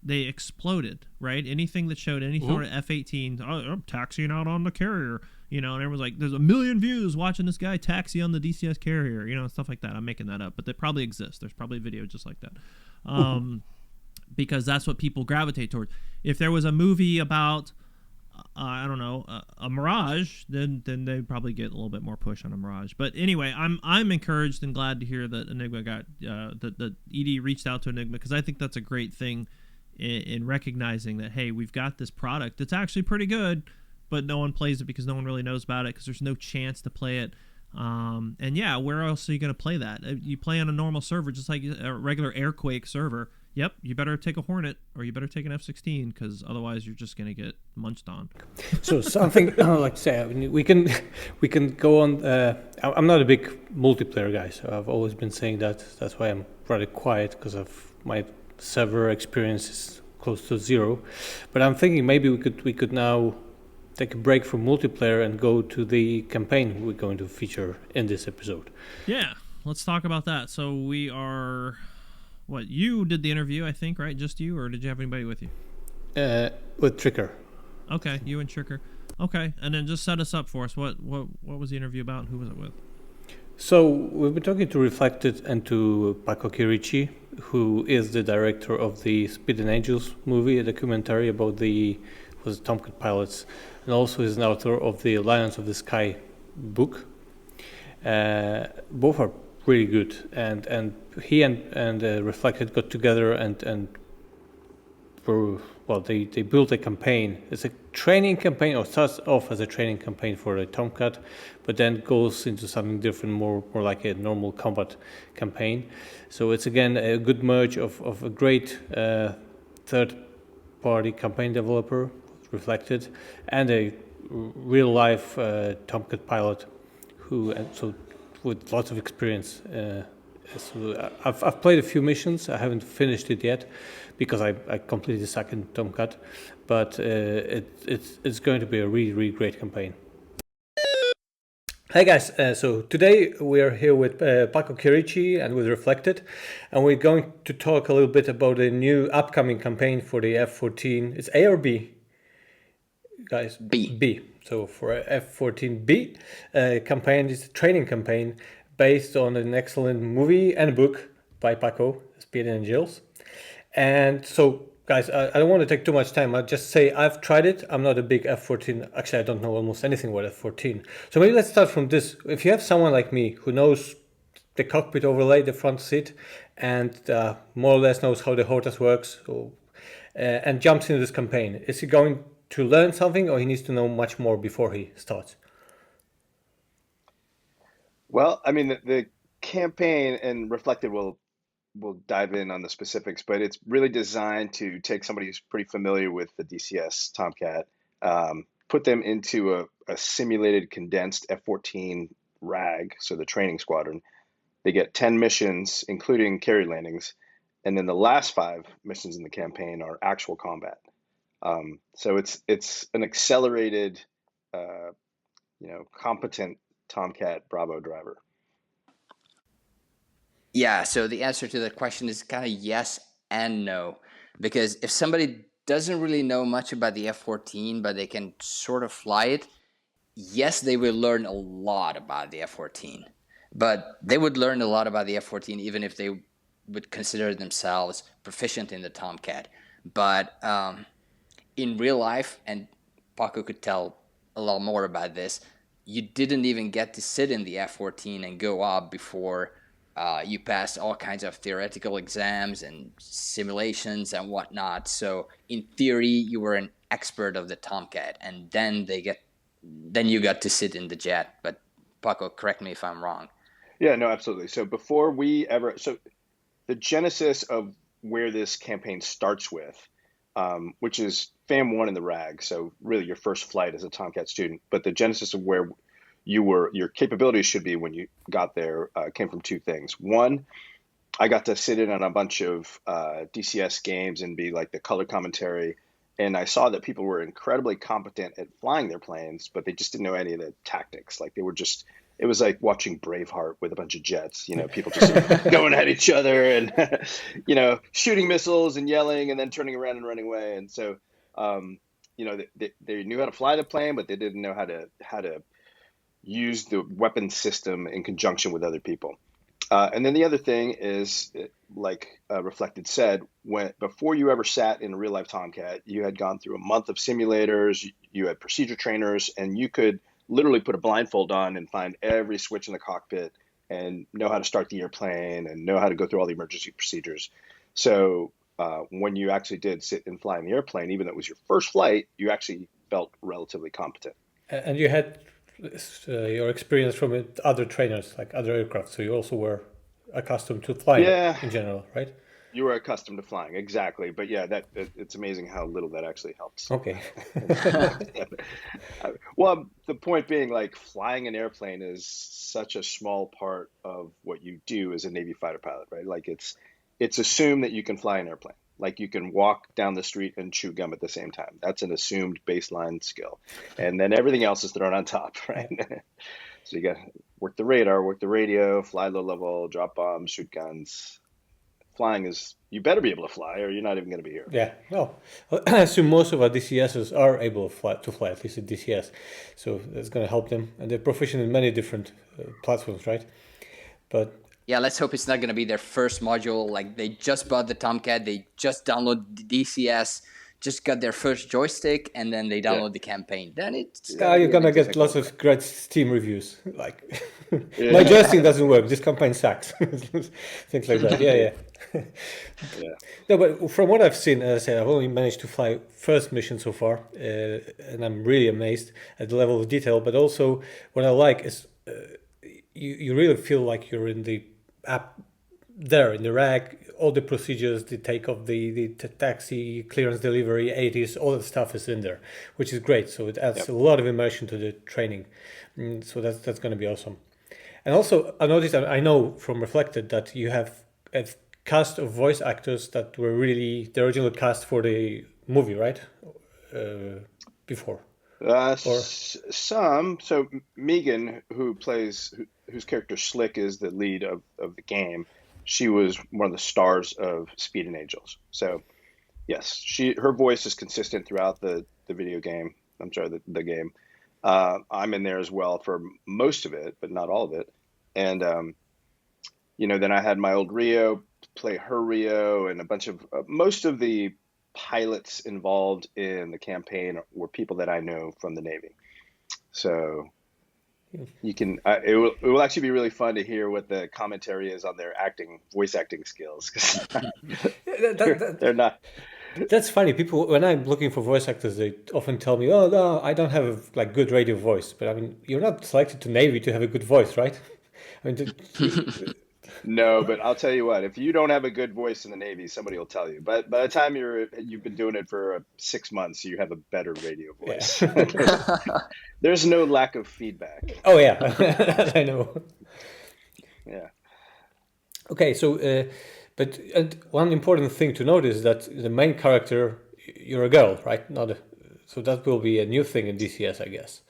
Speaker 1: They exploded, right? Anything that showed any sort of F-18s, I'm taxiing out on the carrier, and everyone's like, there's 1 million views watching this guy taxi on the DCS carrier, stuff like that. I'm making that up, but they probably exist. There's probably a video just like that. Because that's what people gravitate towards. If there was a movie about, I don't know, a Mirage, then they'd probably get a little bit more push on a Mirage. But anyway, I'm encouraged and glad to hear that Enigma got that ED reached out to Enigma, because I think that's a great thing in recognizing that, hey, we've got this product that's actually pretty good, but no one plays it because no one really knows about it because there's no chance to play it. And yeah, where else are you going to play that? You play on a normal server, just like a regular Airquake server. Yep, you better take a Hornet or you better take an F-16 because otherwise you're just going to get munched on.
Speaker 7: So something like say, I mean, we can go on. I'm not a big multiplayer guy, so I've always been saying that. That's why I'm rather quiet, because of my server experience is close to zero. But I'm thinking maybe we could now take a break from multiplayer and go to the campaign we're going to feature in this episode.
Speaker 1: Yeah, let's talk about that. So we are. What, you did the interview, I think, right? Just you, or did you have anybody with you?
Speaker 7: With Tricker.
Speaker 1: Okay, you and Tricker. Okay, and then just set us up for us. What was the interview about? Who was it with?
Speaker 7: So we've been talking to Reflected and to Paco Chierici, who is the director of the Speed and Angels movie, a documentary about the Tomcat pilots, and also is an author of the Lions of the Sky book. Both are really good, and he and Reflected got together and they built a campaign. It's a training campaign, or starts off as a training campaign for a Tomcat, but then goes into something different, more like a normal combat campaign. So it's again a good merge of a great third-party campaign developer, Reflected, and a real-life Tomcat pilot with lots of experience. So I've played a few missions. I haven't finished it yet because I completely suck in Tomcat, but it's going to be a really, really great campaign. Hi guys, so today we are here with Paco Chierici and with Reflected, and we're going to talk a little bit about a new upcoming campaign for the F-14. It's A or B? Guys, B. So for F-14B campaign, it's a training campaign based on an excellent movie and book by Paco, Speed Angels. And so, guys, I don't want to take too much time. I'll just say I've tried it. I'm not a big F14. Actually, I don't know almost anything about F14. So maybe let's start from this. If you have someone like me who knows the cockpit overlay, the front seat, and more or less knows how the HOTAS works, and jumps into this campaign, is he going to learn something, or he needs to know much more before he starts?
Speaker 8: Well, I mean, the campaign and Reflected will dive in on the specifics, but it's really designed to take somebody who's pretty familiar with the DCS Tomcat, put them into a simulated condensed F-14 RAG, so the training squadron. They get 10 missions, including carry landings, and then the last 5 missions in the campaign are actual combat. So it's an accelerated, competent Tomcat Bravo driver.
Speaker 9: Yeah, so the answer to that question is kind of yes and no. Because if somebody doesn't really know much about the F-14, but they can sort of fly it, yes, they will learn a lot about the F-14. But they would learn a lot about the F-14 even if they would consider themselves proficient in the Tomcat. But in real life, and Paco could tell a lot more about this, you didn't even get to sit in the F-14 and go up before you passed all kinds of theoretical exams and simulations and whatnot. So in theory, you were an expert of the Tomcat, and then you got to sit in the jet. But Paco, correct me if I'm wrong.
Speaker 8: Yeah, no, absolutely. So the genesis of where this campaign starts with, which is FAM 1 in the RAG, so really your first flight as a Tomcat student, but the genesis of where your capabilities should be when you got there came from 2 things. One, I got to sit in on a bunch of DCS games and be like the color commentary, and I saw that people were incredibly competent at flying their planes, but they just didn't know any of the tactics. Like it was like watching Braveheart with a bunch of jets, people just going at each other and, shooting missiles and yelling and then turning around and running away. And so, they knew how to fly the plane, but they didn't know how to use the weapon system in conjunction with other people. And then the other thing is, like Reflected said, before you ever sat in a real life Tomcat, you had gone through a month of simulators, you had procedure trainers, and you could literally put a blindfold on and find every switch in the cockpit and know how to start the airplane and know how to go through all the emergency procedures. So when you actually did sit and fly in the airplane, even though it was your first flight, you actually felt relatively competent.
Speaker 7: And you had your experience from other trainers, like other aircraft, so you also were accustomed to flying in general, right?
Speaker 8: You were accustomed to flying, exactly. But yeah, it's amazing how little that actually helps.
Speaker 7: Okay.
Speaker 8: Well, the point being, like, flying an airplane is such a small part of what you do as a Navy fighter pilot, right? Like it's assumed that you can fly an airplane. Like you can walk down the street and chew gum at the same time. That's an assumed baseline skill. And then everything else is thrown on top, right? So you got to work the radar, work the radio, fly low level, drop bombs, shoot guns. Flying you better be able to fly or you're not even going to be here.
Speaker 7: Yeah, well, I assume most of our DCSs are able to fly, at least at DCS. So that's going to help them. And they're proficient in many different platforms, right? But
Speaker 9: yeah, let's hope it's not going to be their first module. Like they just bought the Tomcat, they just download the DCS, just got their first joystick, and then they download the campaign. Then it's
Speaker 7: you're going to get lots of great Steam reviews. Like, my joystick doesn't work, this campaign sucks. Things like that, yeah. No, but from what I've seen, as I said, I've only managed to fly first mission so far, and I'm really amazed at the level of detail. But also, what I like is you really feel like you're in the app there in the RAG. All the procedures, the takeoff, the taxi, clearance, delivery, 80s, all that stuff is in there, which is great. So it adds a lot of immersion to the training. So that's going to be awesome. And also, I noticed, I know from Reflected that you have a cast of voice actors that were really the original cast for the movie, right? Before.
Speaker 8: Some. So Megan, whose character Slick is the lead of the game, she was one of the stars of Speed and Angels. So yes, her voice is consistent throughout the video game. I'm sorry, the game. I'm in there as well for most of it, but not all of it. And then I had my old Rio play Hurrio, and a bunch of most of the pilots involved in the campaign were people that I know from the Navy. So you can it will actually be really fun to hear what the commentary is on their voice acting skills, because they're not.
Speaker 7: That's funny. People, when I'm looking for voice actors, they often tell me, "Oh no, I don't have a like good radio voice." But I mean, you're not selected to Navy to have a good voice, right? I mean,
Speaker 8: No, but I'll tell you what, if you don't have a good voice in the Navy, somebody will tell you. But by the time you've been doing it for 6 months, you have a better radio voice.
Speaker 7: yeah.
Speaker 8: There's no lack of feedback.
Speaker 7: Oh yeah, I know.
Speaker 8: Yeah.
Speaker 7: Okay, so but one important thing to note is that the main character, you're a girl, right? So that will be a new thing in DCS, I guess.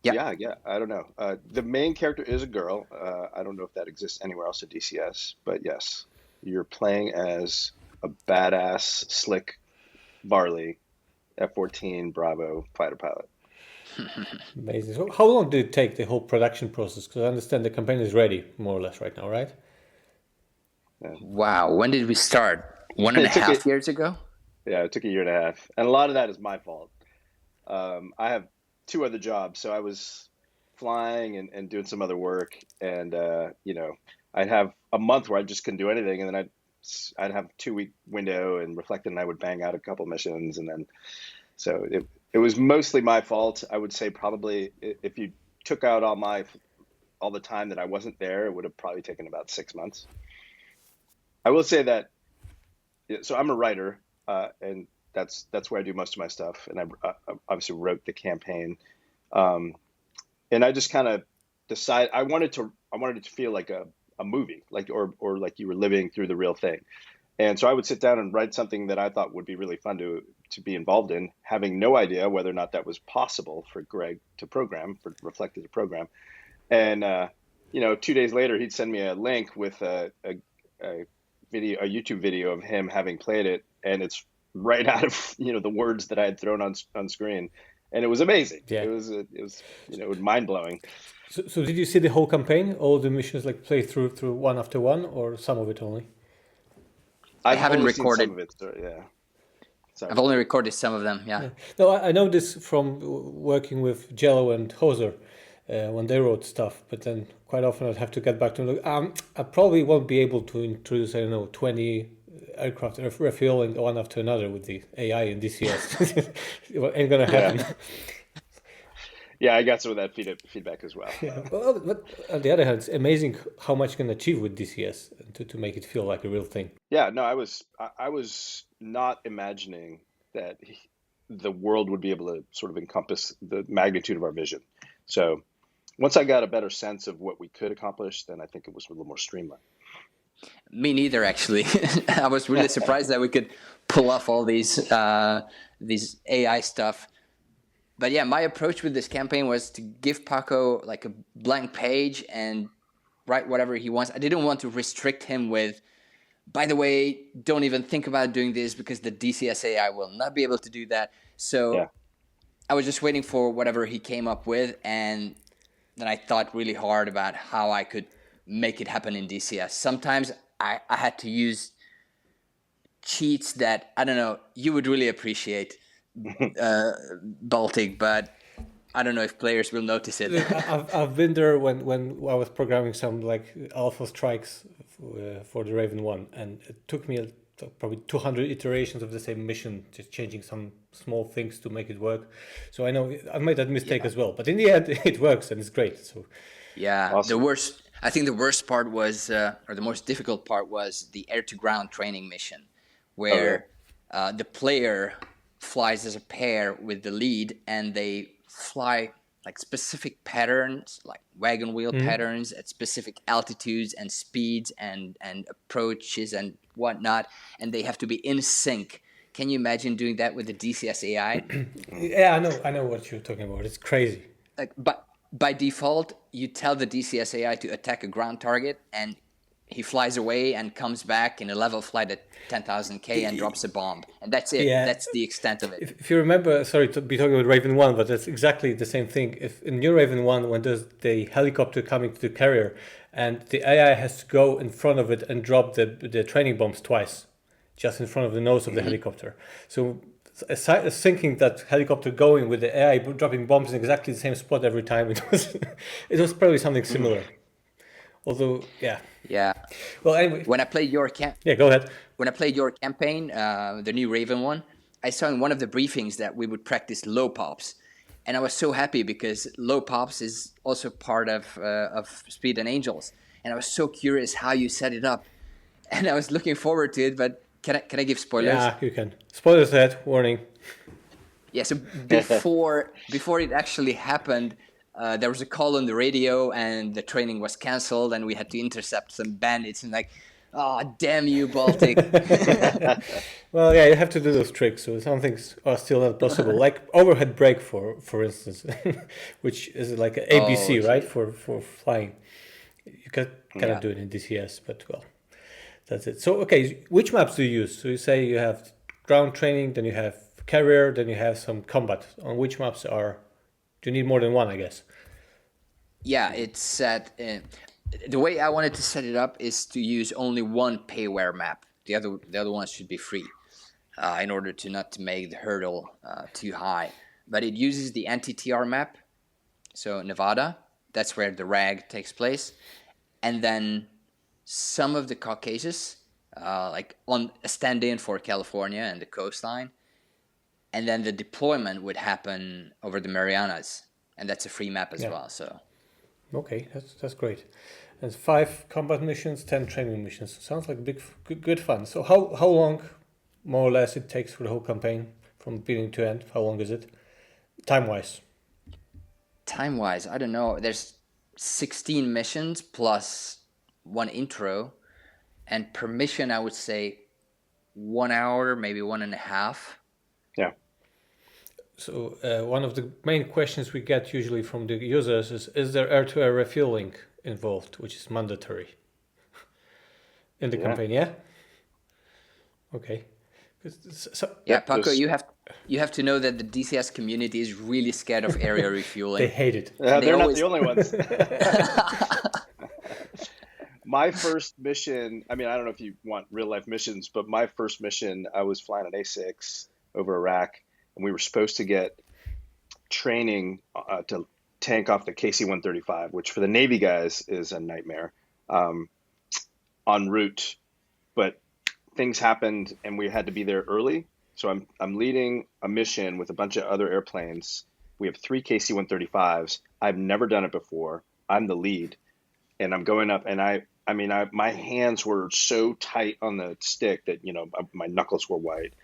Speaker 9: Yeah.
Speaker 8: Yeah. I don't know. The main character is a girl. I don't know if that exists anywhere else at DCS, but yes, you're playing as a badass, slick Varley, F-14 Bravo fighter pilot.
Speaker 7: Amazing. So how long did it take, the whole production process? Because I understand the campaign is ready, more or less, right now, right?
Speaker 9: Wow. When did we start? 1.5 years ago?
Speaker 8: Yeah, it took 1.5 years. And a lot of that is my fault. I have 2 other jobs, so I was flying and doing some other work, and I'd have a month where I just couldn't do anything, and then I'd have a 2-week window, and Reflected and I would bang out a couple missions, and then so it was mostly my fault. I would say probably if you took out all the time that I wasn't there, it would have probably taken about 6 months. I will say that, so I'm a writer, and that's where I do most of my stuff, and I obviously wrote the campaign, and I just kind of decided I wanted it to feel like a movie, like or like you were living through the real thing, and so I would sit down and write something that I thought would be really fun to be involved in, having no idea whether or not that was possible for Greg to program, for Reflected to program, and 2 days later he'd send me a link with a YouTube video of him having played it, and it's right out of the words that I had thrown on screen, and it was amazing.
Speaker 7: Yeah.
Speaker 8: It was mind blowing.
Speaker 7: So did you see the whole campaign, all the missions, like play through one after one, or some of it only?
Speaker 9: I haven't recorded
Speaker 8: some of it, so yeah. Sorry.
Speaker 9: I've only recorded some of them. Yeah.
Speaker 7: No, I know this from working with Jello and Hoser when they wrote stuff, but then quite often I'd have to get back to them. I probably won't be able to introduce 20 aircraft refueling one after another with the AI in DCS. It ain't gonna happen.
Speaker 8: Yeah, I got some of that feedback as well.
Speaker 7: Yeah. Well, but on the other hand, it's amazing how much you can achieve with DCS to make it feel like a real thing.
Speaker 8: Yeah, no, I was not imagining that the world would be able to sort of encompass the magnitude of our vision. So once I got a better sense of what we could accomplish, then I think it was a little more streamlined.
Speaker 9: Me neither, actually. I was really surprised that we could pull off all these AI stuff. But yeah, my approach with this campaign was to give Paco like a blank page and write whatever he wants. I didn't want to restrict him with, by the way, don't even think about doing this because the DCS AI will not be able to do that. So yeah. I was just waiting for whatever he came up with, and then I thought really hard about how I could make it happen in DCS. Sometimes I had to use cheats that, I don't know, you would really appreciate, Baltic, but I don't know if players will notice it.
Speaker 7: I've been there when I was programming some like alpha strikes for the Raven 1, and it took me probably 200 iterations of the same mission, just changing some small things to make it work. So I know I made that mistake as well, but in the end it works and it's great. So
Speaker 9: yeah, awesome. I think the worst part was, or the most difficult part was the air-to-ground training mission, where the player flies as a pair with the lead, and they fly like specific patterns, like wagon wheel patterns at specific altitudes and speeds and approaches and whatnot, and they have to be in sync. Can you imagine doing that with the DCS AI?
Speaker 7: Yeah, I know what you're talking about. It's crazy.
Speaker 9: Like, but by default, you tell the DCS AI to attack a ground target, and he flies away and comes back in a level flight at 10,000 K and drops a bomb. And that's it.
Speaker 7: Yeah.
Speaker 9: That's the extent of it.
Speaker 7: If you remember, sorry to be talking about Raven 1, but that's exactly the same thing. If in new Raven 1, when there's the helicopter coming to the carrier, and the AI has to go in front of it and drop the training bombs twice, just in front of the nose of the helicopter. So thinking that helicopter going with the AI dropping bombs in exactly the same spot every time, it was probably something similar. Although, yeah.
Speaker 9: Yeah.
Speaker 7: Well, anyway.
Speaker 9: When I played your
Speaker 7: Yeah, go ahead.
Speaker 9: When I played your campaign, the new Raven one, I saw in one of the briefings that we would practice low pops, and I was so happy because low pops is also part of Speed and Angels, and I was so curious how you set it up, and I was looking forward to it. But can I give spoilers?
Speaker 7: Yeah, you can. Spoilers ahead. Warning.
Speaker 9: Yeah. So before it actually happened. There was a call on the radio and the training was canceled and we had to intercept some bandits and like, oh, damn you, Baltic.
Speaker 7: Well, yeah, you have to do those tricks. So some things are still not possible. Like overhead brake, for instance, which is like an ABC, right, for flying. You cannot do it in DCS, but well, that's it. So, okay, which maps do you use? So you say you have ground training, then you have carrier, then you have some combat. On which maps do you need more than one, I guess?
Speaker 9: Yeah, it's set. The way I wanted to set it up is to use only one payware map. The other ones should be free, in order to make the hurdle too high. But it uses the anti-TR map, so Nevada. That's where the RAG takes place, and then some of the Caucasus, like on a stand-in for California and the coastline. And then the deployment would happen over the Marianas, and that's a free map as well. So,
Speaker 7: okay, that's great. And 5 combat missions, 10 training missions. Sounds like good fun. So how long, more or less, it takes for the whole campaign from beginning to end? How long is it, time-wise?
Speaker 9: Time-wise, I don't know. There's 16 missions plus 1 intro, and per mission, I would say 1 hour, maybe 1.5.
Speaker 8: Yeah.
Speaker 7: So one of the main questions we get usually from the users is there air-to-air refueling involved, which is mandatory in the campaign? Yeah. Okay.
Speaker 9: Yeah, Paco, you have to know that the DCS community is really scared of area refueling.
Speaker 7: They hate it.
Speaker 8: They're not the only ones. My first mission, I mean, I don't know if you want real life missions, but my first mission, I was flying an A6 over Iraq, and we were supposed to get training to tank off the KC-135, which for the Navy guys is a nightmare, en route. But things happened, and we had to be there early. So I'm leading a mission with a bunch of other airplanes. We have 3 KC-135s. I've never done it before. I'm the lead, and I'm going up, and my hands were so tight on the stick that, you know, my knuckles were white.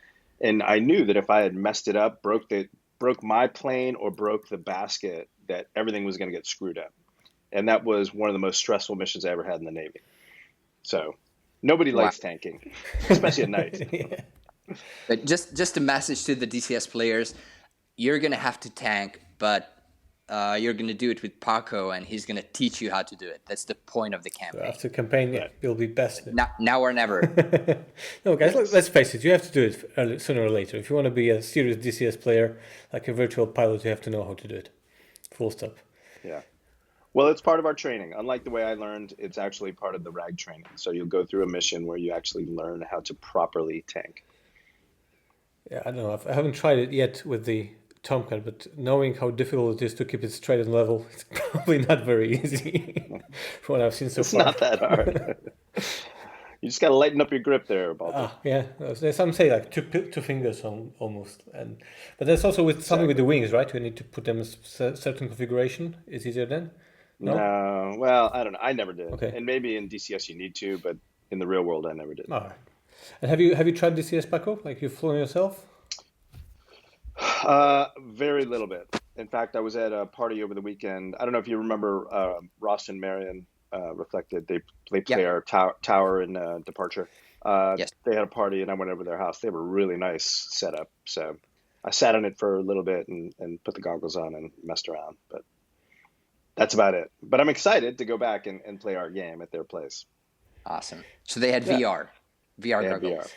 Speaker 8: And I knew that if I had messed it up, broke my plane or broke the basket, that everything was going to get screwed up. And that was one of the most stressful missions I ever had in the Navy. So nobody likes tanking, especially at night.
Speaker 7: Yeah.
Speaker 9: But just a message to the DCS players, you're going to have to tank, but you're going to do it with Paco, and he's going to teach you how to do it. That's the point of the campaign.
Speaker 7: So after campaign, you'll be best.
Speaker 9: Now or never.
Speaker 7: No, guys, let's face it. You have to do it sooner or later. If you want to be a serious DCS player, like a virtual pilot, you have to know how to do it. Full stop.
Speaker 8: Yeah. Well, it's part of our training. Unlike the way I learned, it's actually part of the RAG training. So you'll go through a mission where you actually learn how to properly tank.
Speaker 7: Yeah, I don't know. I haven't tried it yet with the Tomcat, but knowing how difficult it is to keep it straight and level, it's probably not very easy from what I've seen so far.
Speaker 8: It's not that hard. You just got to lighten up your grip there, Baltic.
Speaker 7: Yeah, some say like two fingers almost, but there's also with something with the wings, right? You need to put them in a certain configuration. It's easier then.
Speaker 8: No, well, I don't know. I never did.
Speaker 7: Okay.
Speaker 8: And maybe in DCS you need to, but in the real world I never did.
Speaker 7: All right. And have you tried DCS, Paco? Like you've flown yourself?
Speaker 8: Very little bit. In fact, I was at a party over the weekend. I don't know if you remember Ross and Marion Reflected. They play our tower in Departure.
Speaker 9: Yes.
Speaker 8: They had a party, and I went over to their house. They have a really nice setup. So I sat on it for a little bit and put the goggles on and messed around. But that's about it. But I'm excited to go back and play our game at their place.
Speaker 9: Awesome. So they had VR
Speaker 8: They had
Speaker 9: goggles.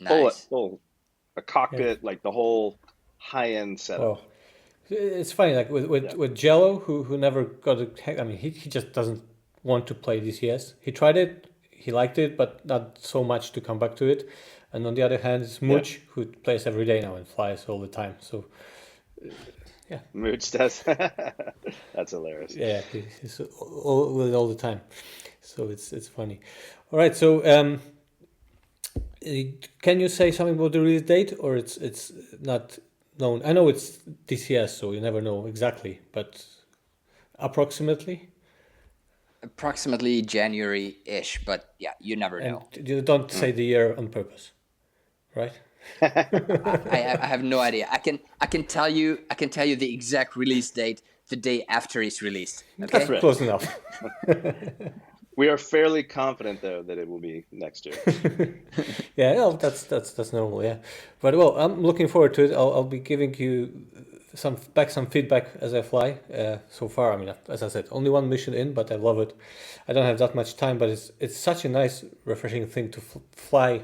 Speaker 8: VR.
Speaker 9: Nice.
Speaker 8: A cockpit, like the whole high-end setup.
Speaker 7: Well, it's funny, like with Jello, who never got a. I mean, he just doesn't want to play DCS. He tried it, he liked it, but not so much to come back to it. And on the other hand, it's Mooch, who plays every day now and flies all the time. So, yeah.
Speaker 8: Mooch does. That's hilarious.
Speaker 7: Yeah, he's all the time. So it's funny. All right, so can you say something about the release date, or it's not known? I know it's DCS, so you never know exactly, but approximately?
Speaker 9: Approximately January-ish, but yeah, you never know.
Speaker 7: You don't say the year on purpose, right?
Speaker 9: I have no idea. I can tell you the exact release date the day after it's released. Okay?
Speaker 7: That's close enough.
Speaker 8: We are fairly confident, though, that it will be next year.
Speaker 7: Yeah, well, that's normal. Yeah, but well, I'm looking forward to it. I'll be giving you some feedback as I fly. So far, I mean, as I said, only one mission in, but I love it. I don't have that much time, but it's such a nice, refreshing thing to fly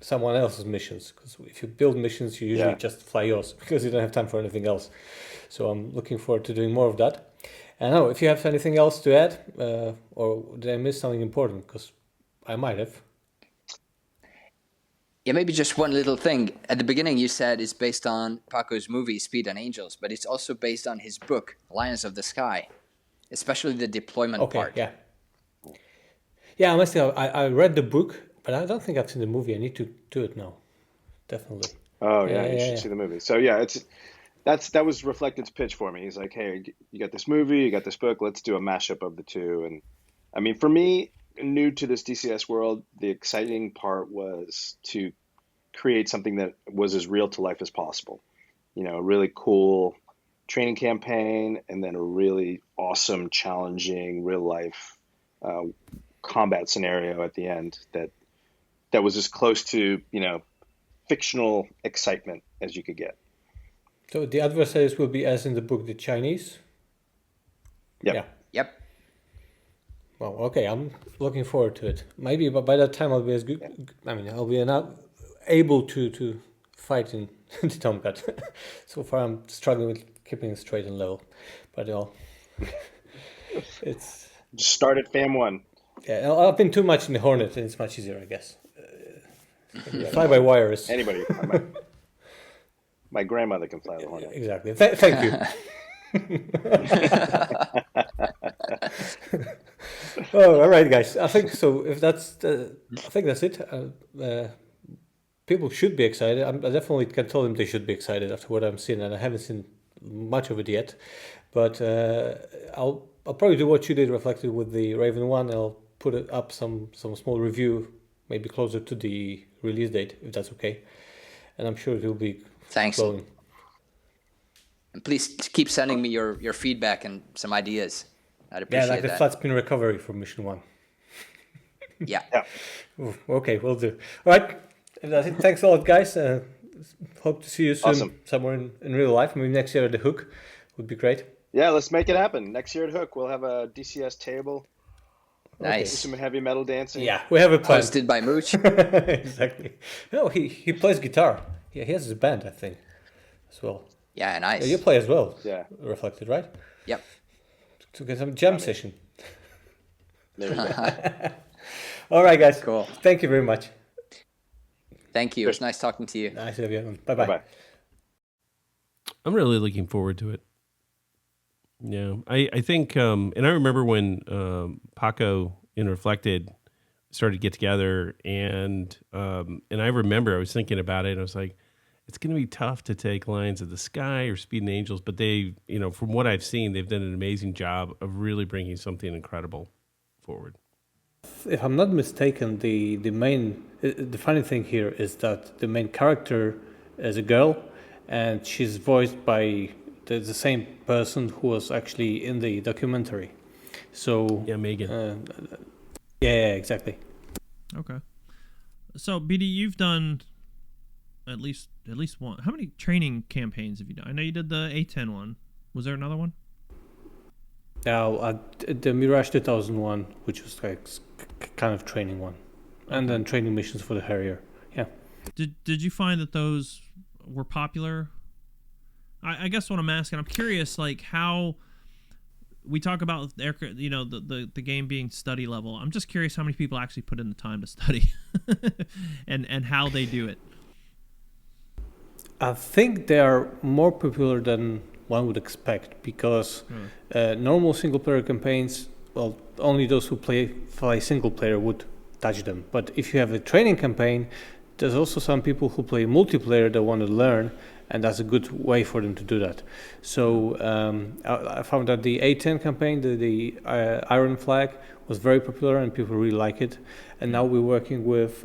Speaker 7: someone else's missions. Because if you build missions, you usually just fly yours because you don't have time for anything else. So I'm looking forward to doing more of that. I know if you have anything else to add, or did I miss something important? Because I might have.
Speaker 9: Yeah, maybe just one little thing. At the beginning, you said it's based on Paco's movie Speed and Angels, but it's also based on his book Lions of the Sky, especially the deployment part.
Speaker 7: Yeah. Yeah, I must say, I read the book, but I don't think I've seen the movie. I need to do it now. Definitely.
Speaker 8: Oh yeah, you should see the movie. So yeah, that was Reflected's pitch for me. He's like, hey, you got this movie, you got this book, let's do a mashup of the two. And I mean, for me, new to this DCS world, the exciting part was to create something that was as real to life as possible. You know, a really cool training campaign, and then a really awesome, challenging, real life combat scenario at the end that was as close to, you know, fictional excitement as you could get.
Speaker 7: So the adversaries will be, as in the book, the Chinese?
Speaker 8: Yep.
Speaker 7: Yeah.
Speaker 9: Yep.
Speaker 7: Well, okay, I'm looking forward to it. Maybe by that time I'll be as good. I mean, I'll be able to fight in the Tomcat. So far I'm struggling with keeping it straight and level. But it's...
Speaker 8: Just start at FAM 1.
Speaker 7: Yeah, I've been too much in the Hornet, and it's much easier, I guess. Fly-by-wire is...
Speaker 8: Anybody. My grandmother can fly the Hornet.
Speaker 7: Exactly. Thank you. Oh, all right, guys. I think so. If that's, I think that's it. People should be excited. I definitely can tell them they should be excited after what I'm seeing, and I haven't seen much of it yet. But I'll probably do what you did, Reflected, with the Raven one. I'll put it up some small review, maybe closer to the release date, if that's okay. And I'm sure it will be.
Speaker 9: Thanks.
Speaker 7: Glowing.
Speaker 9: And please keep sending me your feedback and some ideas. I'd appreciate that.
Speaker 7: Yeah, like the flat spin recovery from mission 1.
Speaker 9: Yeah.
Speaker 7: Ooh, okay, we'll do. All right. That's it. Thanks a lot, guys. Hope to see you soon somewhere in real life. Maybe next year at the Hook would be great.
Speaker 8: Yeah, let's make it happen. Next year at Hook, we'll have a DCS table.
Speaker 9: Nice.
Speaker 8: Do some heavy metal dancing.
Speaker 7: Yeah, we have a plan.
Speaker 9: Hosted by Mooch.
Speaker 7: Exactly. No, he plays guitar. Yeah, he has his band, I think, as well.
Speaker 9: Yeah, nice.
Speaker 7: You play as well.
Speaker 8: Yeah.
Speaker 7: Reflected, right?
Speaker 9: Yep.
Speaker 7: To get some jam session.
Speaker 8: There we go.
Speaker 7: All right, guys.
Speaker 9: Cool.
Speaker 7: Thank you very much.
Speaker 9: Thank you. It was nice talking to you.
Speaker 7: Nice to have you. Bye-bye.
Speaker 8: Bye-bye.
Speaker 6: I'm really looking forward to it. Yeah, I think, and I remember when Paco and Reflected started to get together, and I remember I was thinking about it, and I was like, it's going to be tough to take Lions of the Sky or Speed and Angels, but they, you know, from what I've seen, they've done an amazing job of really bringing something incredible forward.
Speaker 7: If I'm not mistaken, the funny thing here is that the main character is a girl, and she's voiced by the same person who was actually in the documentary. So
Speaker 6: yeah, Megan.
Speaker 7: Yeah, exactly.
Speaker 1: Okay. So BD, you've done at least one. How many training campaigns have you done? I know you did the A10 one. Was there another one?
Speaker 7: Now, the Mirage 2001, which was like kind of training one, and then training missions for the Harrier. Yeah.
Speaker 1: Did you find that those were popular? I guess what I'm asking, I'm curious, like how we talk about the game being study level. I'm just curious how many people actually put in the time to study, and how they do it.
Speaker 7: I think they are more popular than one would expect because normal single player campaigns, well, only those who play single player would touch them. But if you have a training campaign, there's also some people who play multiplayer that want to learn, and that's a good way for them to do that. So I found that the A10 campaign, the Iron Flag, was very popular and people really like it. And now we're working with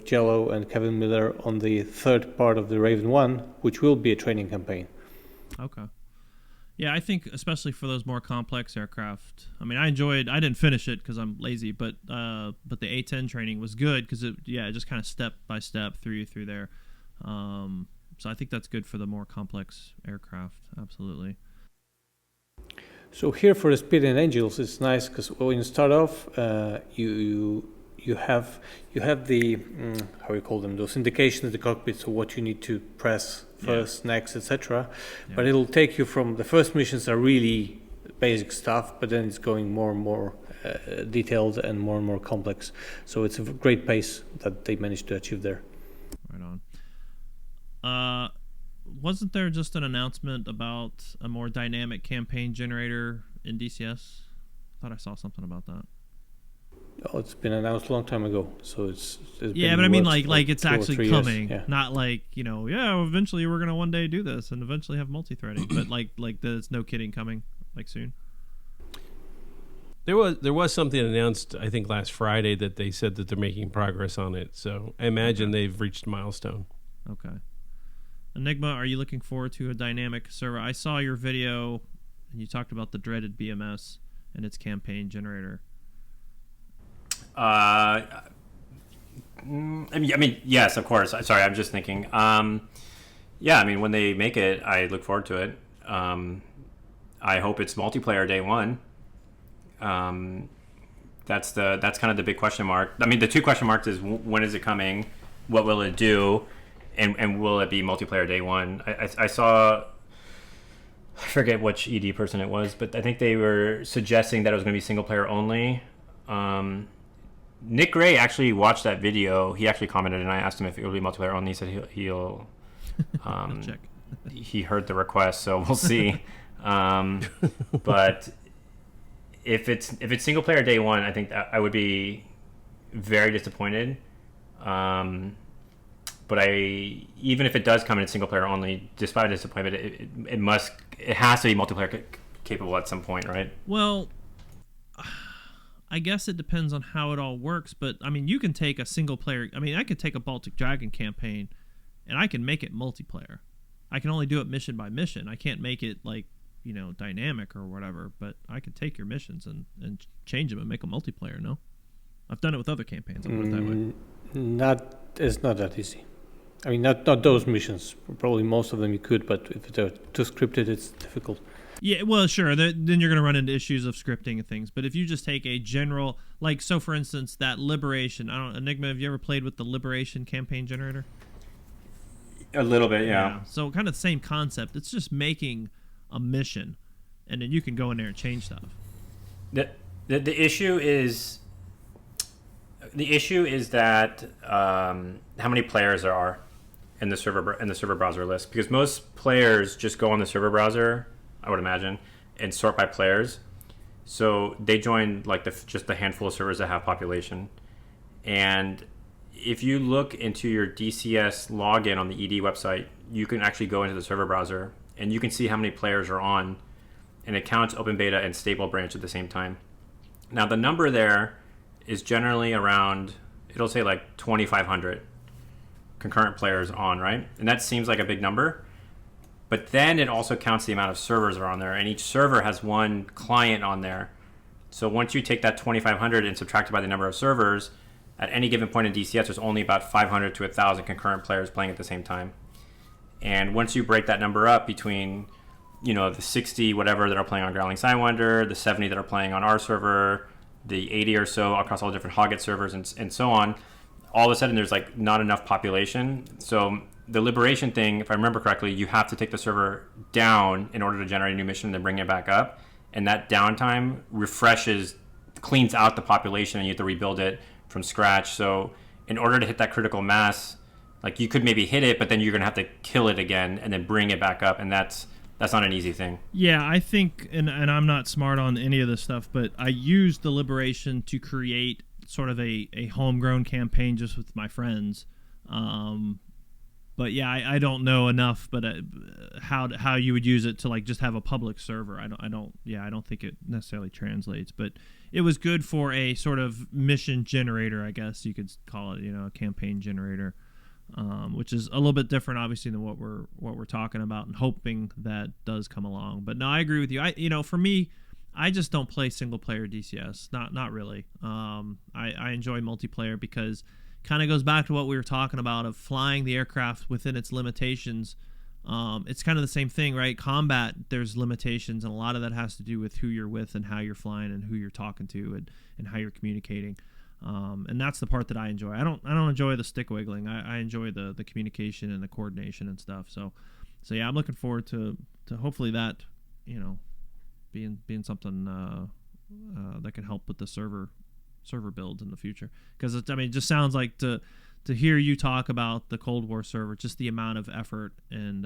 Speaker 7: Jello and Kevin Miller on the third part of the Raven 1, which will be a training campaign.
Speaker 1: Okay. Yeah, I think especially for those more complex aircraft. I mean, I didn't finish it because I'm lazy, but the A10 training was good because it just kind of step by step threw you through there. So I think that's good for the more complex aircraft. Absolutely.
Speaker 7: So here for the Speed and Angels, it's nice because when you start off, you have the how you call them, those indications in the cockpit, so what you need to press first, next, etc. Yeah. But it'll take you from the first missions are really basic stuff, but then it's going more and more detailed and more complex. So it's a great pace that they managed to achieve there.
Speaker 1: Right on. Wasn't there just an announcement about a more dynamic campaign generator in DCS? I thought I saw something about that.
Speaker 7: Oh, it's been announced a long time ago, so it's
Speaker 1: yeah, but I mean, like it's actually coming, not like eventually we're gonna one day do this and eventually have multi-threading, but like there's no kidding coming like soon.
Speaker 6: There was something announced, I think last Friday, that they said that they're making progress on it. So I imagine they've reached a milestone.
Speaker 1: Okay. Enigma, are you looking forward to a dynamic server? I saw your video and you talked about the dreaded BMS and its campaign generator.
Speaker 2: I mean, yes, of course. Sorry, I'm just thinking. Yeah, I mean, when they make it, I look forward to it. I hope it's multiplayer day one. That's kind of the big question mark. I mean, the two question marks is when is it coming? What will it do? And will it be multiplayer day one? I saw, I forget which ED person it was, but I think they were suggesting that it was going to be single player only. Nick Gray actually watched that video. He actually commented, and I asked him if it would be multiplayer only. He said he'll check. He heard the request, so we'll see. But if it's single player day one, I think that I would be very disappointed. But even if it does come in single player only, despite disappointment, it has to be multiplayer capable at some point, right?
Speaker 1: Well, I guess it depends on how it all works, but I mean, you can take a single player. I mean, I could take a Baltic Dragon campaign, and I can make it multiplayer. I can only do it mission by mission. I can't make it like dynamic or whatever. But I can take your missions and change them and make a multiplayer. No, I've done it with other campaigns. I'll put it that way.
Speaker 7: It's not that easy. I mean, not those missions. Probably most of them you could, but if they're too scripted, it's difficult.
Speaker 1: Yeah, well, sure. Then you're going to run into issues of scripting and things. But if you just take a general, like, so for instance, that Liberation. Enigma, have you ever played with the Liberation campaign generator?
Speaker 2: A little bit, yeah.
Speaker 1: So kind of the same concept. It's just making a mission, and then you can go in there and change stuff.
Speaker 2: The issue is that how many players there are in the server browser list, because most players just go on the server browser, I would imagine, and sort by players. So they join like just the handful of servers that have population. And if you look into your DCS login on the ED website, you can actually go into the server browser and you can see how many players are on, and it counts open beta and stable branch at the same time. Now the number there is generally around, it'll say like 2,500 concurrent players on, right? And that seems like a big number. But then it also counts the amount of servers that are on there, and each server has one client on there. So once you take that 2,500 and subtract it by the number of servers, at any given point in DCS, there's only about 500 to 1,000 concurrent players playing at the same time. And once you break that number up between, the 60 whatever that are playing on Growling Sidewinder, the 70 that are playing on our server, the 80 or so across all different Hoggett servers and so on, all of a sudden there's like not enough population. So the liberation thing, if I remember correctly, you have to take the server down in order to generate a new mission and then bring it back up. And that downtime cleans out the population, and you have to rebuild it from scratch. So in order to hit that critical mass, like you could maybe hit it, but then you're going to have to kill it again and then bring it back up. And that's not an easy thing.
Speaker 1: Yeah, I think, and I'm not smart on any of this stuff, but I used the liberation to create sort of a homegrown campaign just with my friends. But yeah, I don't know enough, but how you would use it to like just have a public server. I don't think it necessarily translates, but it was good for a sort of mission generator, I guess you could call it, a campaign generator, which is a little bit different, obviously, than what we're talking about, and hoping that does come along. But no, I agree with you. For me, I just don't play single player DCS, not really. I enjoy multiplayer because kind of goes back to what we were talking about of flying the aircraft within its limitations. It's kind of the same thing, right? Combat, there's limitations, and a lot of that has to do with who you're with and how you're flying and who you're talking to and how you're communicating. And that's the part that I enjoy. I don't enjoy the stick wiggling. I enjoy the communication and the coordination and stuff. So yeah, I'm looking forward to hopefully that, being something that can help with the server builds in the future. Because it just sounds like to hear you talk about the Cold War server, just the amount of effort and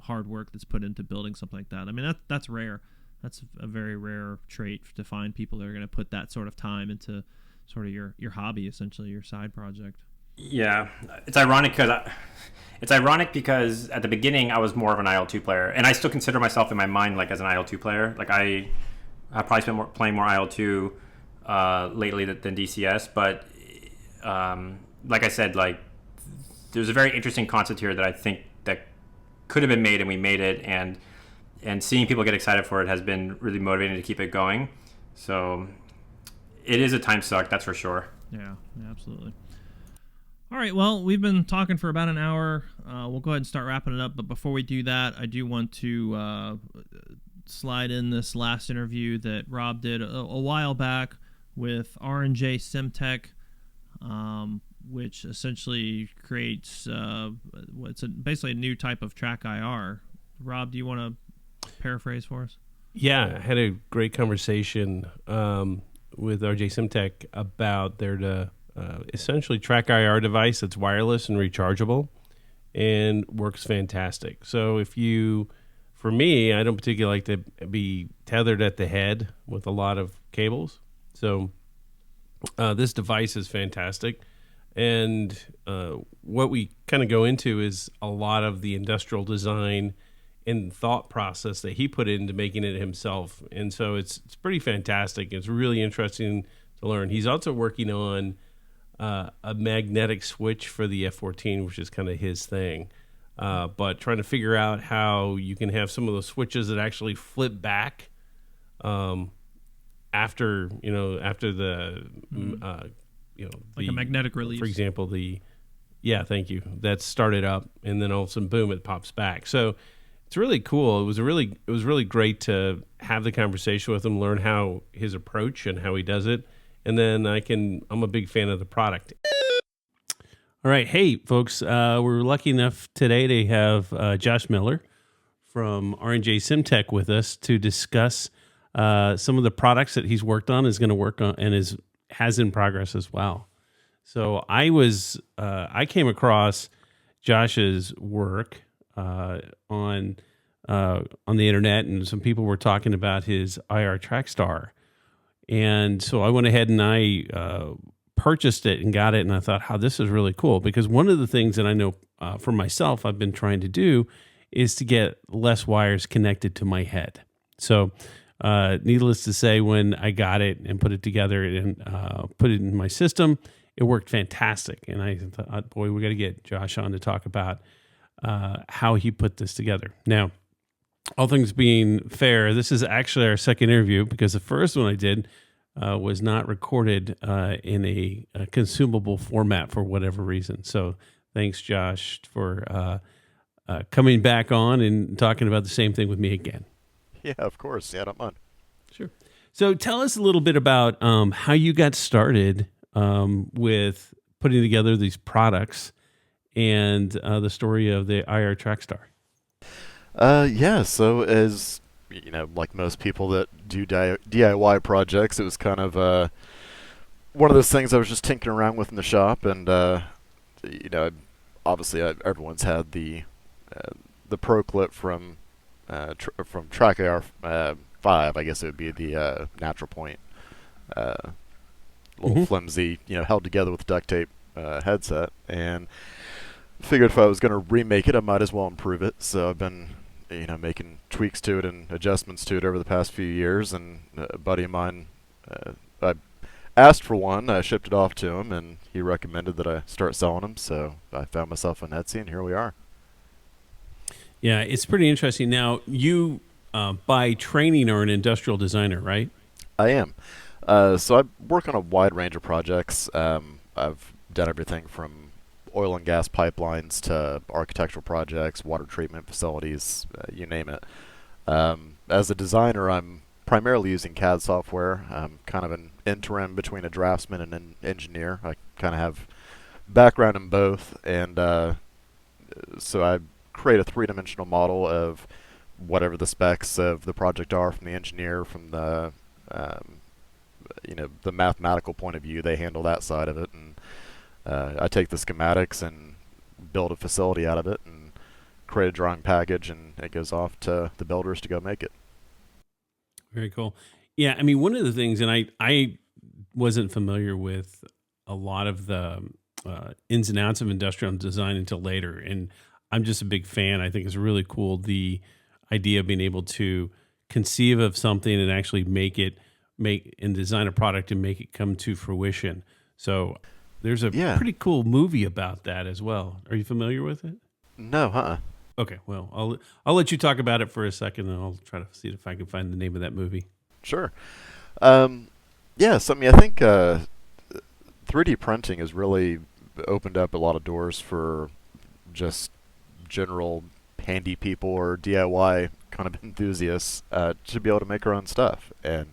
Speaker 1: hard work that's put into building something like that. I mean, that's rare. That's a very rare trait to find people that are going to put that sort of time into sort of your hobby, essentially your side project.
Speaker 2: Yeah, it's ironic because at the beginning I was more of an IL-2 player, and I still consider myself in my mind like as an IL-2 player. Like I probably spent playing more IL-2 lately than DCS, but like I said, like there's a very interesting concept here that I think that could have been made, and we made it, and seeing people get excited for it has been really motivating to keep it going. So it is a time suck, that's for sure.
Speaker 1: Yeah, absolutely. All right, well, we've been talking for about an hour. We'll go ahead and start wrapping it up, but before we do that, I do want to slide in this last interview that Rob did a while back with R&J Simtech, which essentially creates basically a new type of track IR. Rob, do you want to paraphrase for us?
Speaker 6: Yeah, I had a great conversation with R&J Simtech about their essentially track IR device that's wireless and rechargeable and works fantastic. So for me, I don't particularly like to be tethered at the head with a lot of cables. So this device is fantastic. And what we kind of go into is a lot of the industrial design and thought process that he put into making it himself. And so it's pretty fantastic. It's really interesting to learn. He's also working on a magnetic switch for the F-14, which is kind of his thing. But trying to figure out how you can have some of those switches that actually flip back after the
Speaker 1: like a magnetic release,
Speaker 6: for example. Thank you. That's started up, and then all of a sudden, boom, it pops back. So it's really cool. It was really great to have the conversation with him, learn how his approach and how he does it, and then I'm a big fan of the product. All right, hey folks, we're lucky enough today to have Josh Miller from R&J Simtech with us to discuss some of the products that he's worked on, is going to work on, and has in progress as well. So I came across Josh's work on the internet, and some people were talking about his IR Trackstar, and so I went ahead and I purchased it and got it, and I thought, this is really cool, because one of the things that I know for myself I've been trying to do is to get less wires connected to my head. So needless to say, when I got it and put it together and put it in my system, it worked fantastic. And I thought, boy, we got to get Josh on to talk about how he put this together. Now, all things being fair, this is actually our second interview, because the first one I did was not recorded in a consumable format for whatever reason. So thanks, Josh, for coming back on and talking about the same thing with me again.
Speaker 10: Yeah, of course. Yeah, I don't mind.
Speaker 6: Sure. So tell us a little bit about how you got started with putting together these products and the story of the IR Trackstar.
Speaker 10: Yeah, so as like most people that do DIY projects, it was kind of one of those things I was just tinkering around with in the shop, and obviously everyone's had the Pro Clip from Track AR 5. I guess it would be the Natural Point, little flimsy, held together with duct tape headset, and figured if I was going to remake it, I might as well improve it. So I've been making tweaks to it and adjustments to it over the past few years, and a buddy of mine, I asked for one, I shipped it off to him, and he recommended that I start selling them, so I found myself on Etsy, and here we are.
Speaker 6: Yeah, it's pretty interesting. Now, you, by training, are an industrial designer, right?
Speaker 10: I am. So I work on a wide range of projects. I've done everything from oil and gas pipelines to architectural projects, water treatment facilities, you name it. As a designer, I'm primarily using CAD software. I'm kind of an interim between a draftsman and an engineer. I kind of have background in both, and so I create a three-dimensional model of whatever the specs of the project are from the engineer, from the the mathematical point of view. They handle that side of it, and I take the schematics and build a facility out of it and create a drawing package, and it goes off to the builders to go make it.
Speaker 6: Very cool. Yeah, I mean, one of the things, and I wasn't familiar with a lot of the ins and outs of industrial design until later, and I'm just a big fan. I think it's really cool, the idea of being able to conceive of something and actually make and design a product and make it come to fruition. So there's a pretty cool movie about that as well. Are you familiar with it?
Speaker 10: No, huh?
Speaker 6: Okay, well, I'll let you talk about it for a second, and I'll try to see if I can find the name of that movie.
Speaker 10: Sure. Yes, I mean, I think 3D printing has really opened up a lot of doors for just general handy people or DIY kind of enthusiasts to be able to make our own stuff. And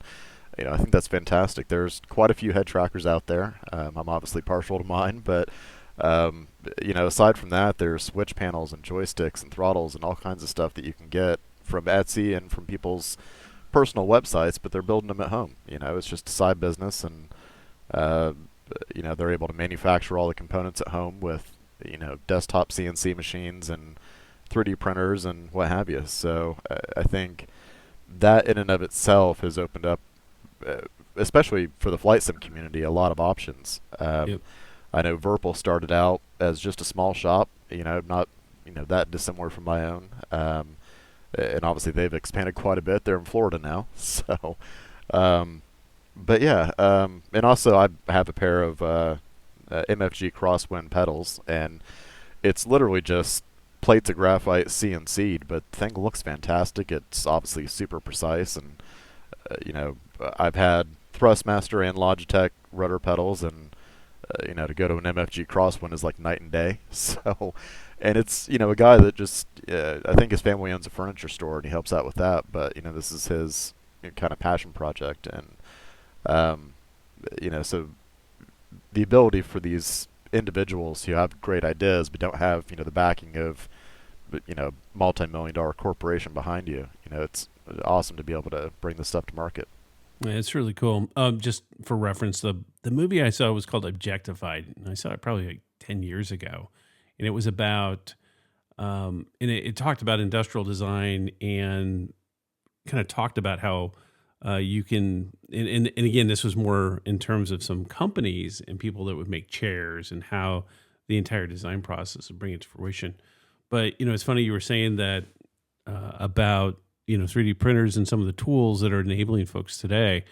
Speaker 10: I think that's fantastic. There's quite a few head trackers out there. I'm obviously partial to mine, but aside from that, there's switch panels and joysticks and throttles and all kinds of stuff that you can get from Etsy and from people's personal websites, but they're building them at home. It's just a side business, and they're able to manufacture all the components at home with desktop CNC machines and 3D printers and what have you. So I think that in and of itself has opened up, especially for the flight sim community, a lot of options.
Speaker 6: Yep.
Speaker 10: I know Verpal started out as just a small shop, not that dissimilar from my own, and obviously they've expanded quite a bit. They're in Florida now, so. But yeah, and also I have a pair of MFG Crosswind pedals, and it's literally just plates of graphite CNC'd, but the thing looks fantastic. It's obviously super precise, and I've had Thrustmaster and Logitech rudder pedals, and to go to an MFG Crosswind is like night and day. So, and it's a guy that just I think his family owns a furniture store, and he helps out with that. But this is his kind of passion project, and so the ability for these individuals who have great ideas but don't have the backing of multi-million-dollar corporation behind you, it's awesome to be able to bring this stuff to market.
Speaker 6: Yeah, it's really cool. Just for reference, the movie I saw was called Objectified, and I saw it probably like 10 years ago, and it was about and it talked about industrial design and kind of talked about how you can, and again, this was more in terms of some companies and people that would make chairs and how the entire design process would bring it to fruition. But, it's funny you were saying that about, 3D printers and some of the tools that are enabling folks today.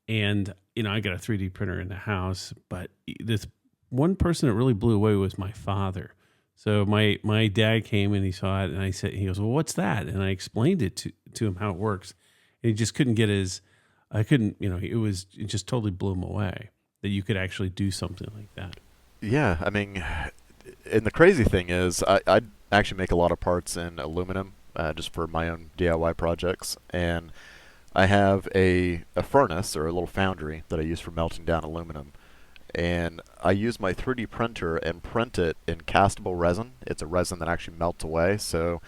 Speaker 6: And, I got a 3D printer in the house, but this one person that really blew away was my father. So my dad came and he saw it, and he goes, well, what's that? And I explained it to him how it works. And he just couldn't get it just totally blew him away that you could actually do something like that.
Speaker 10: Yeah, I mean, and the crazy thing is I actually make a lot of parts in aluminum just for my own DIY projects, and I have a furnace or a little foundry that I use for melting down aluminum. And I use my 3D printer and print it in castable resin. It's a resin that actually melts away. So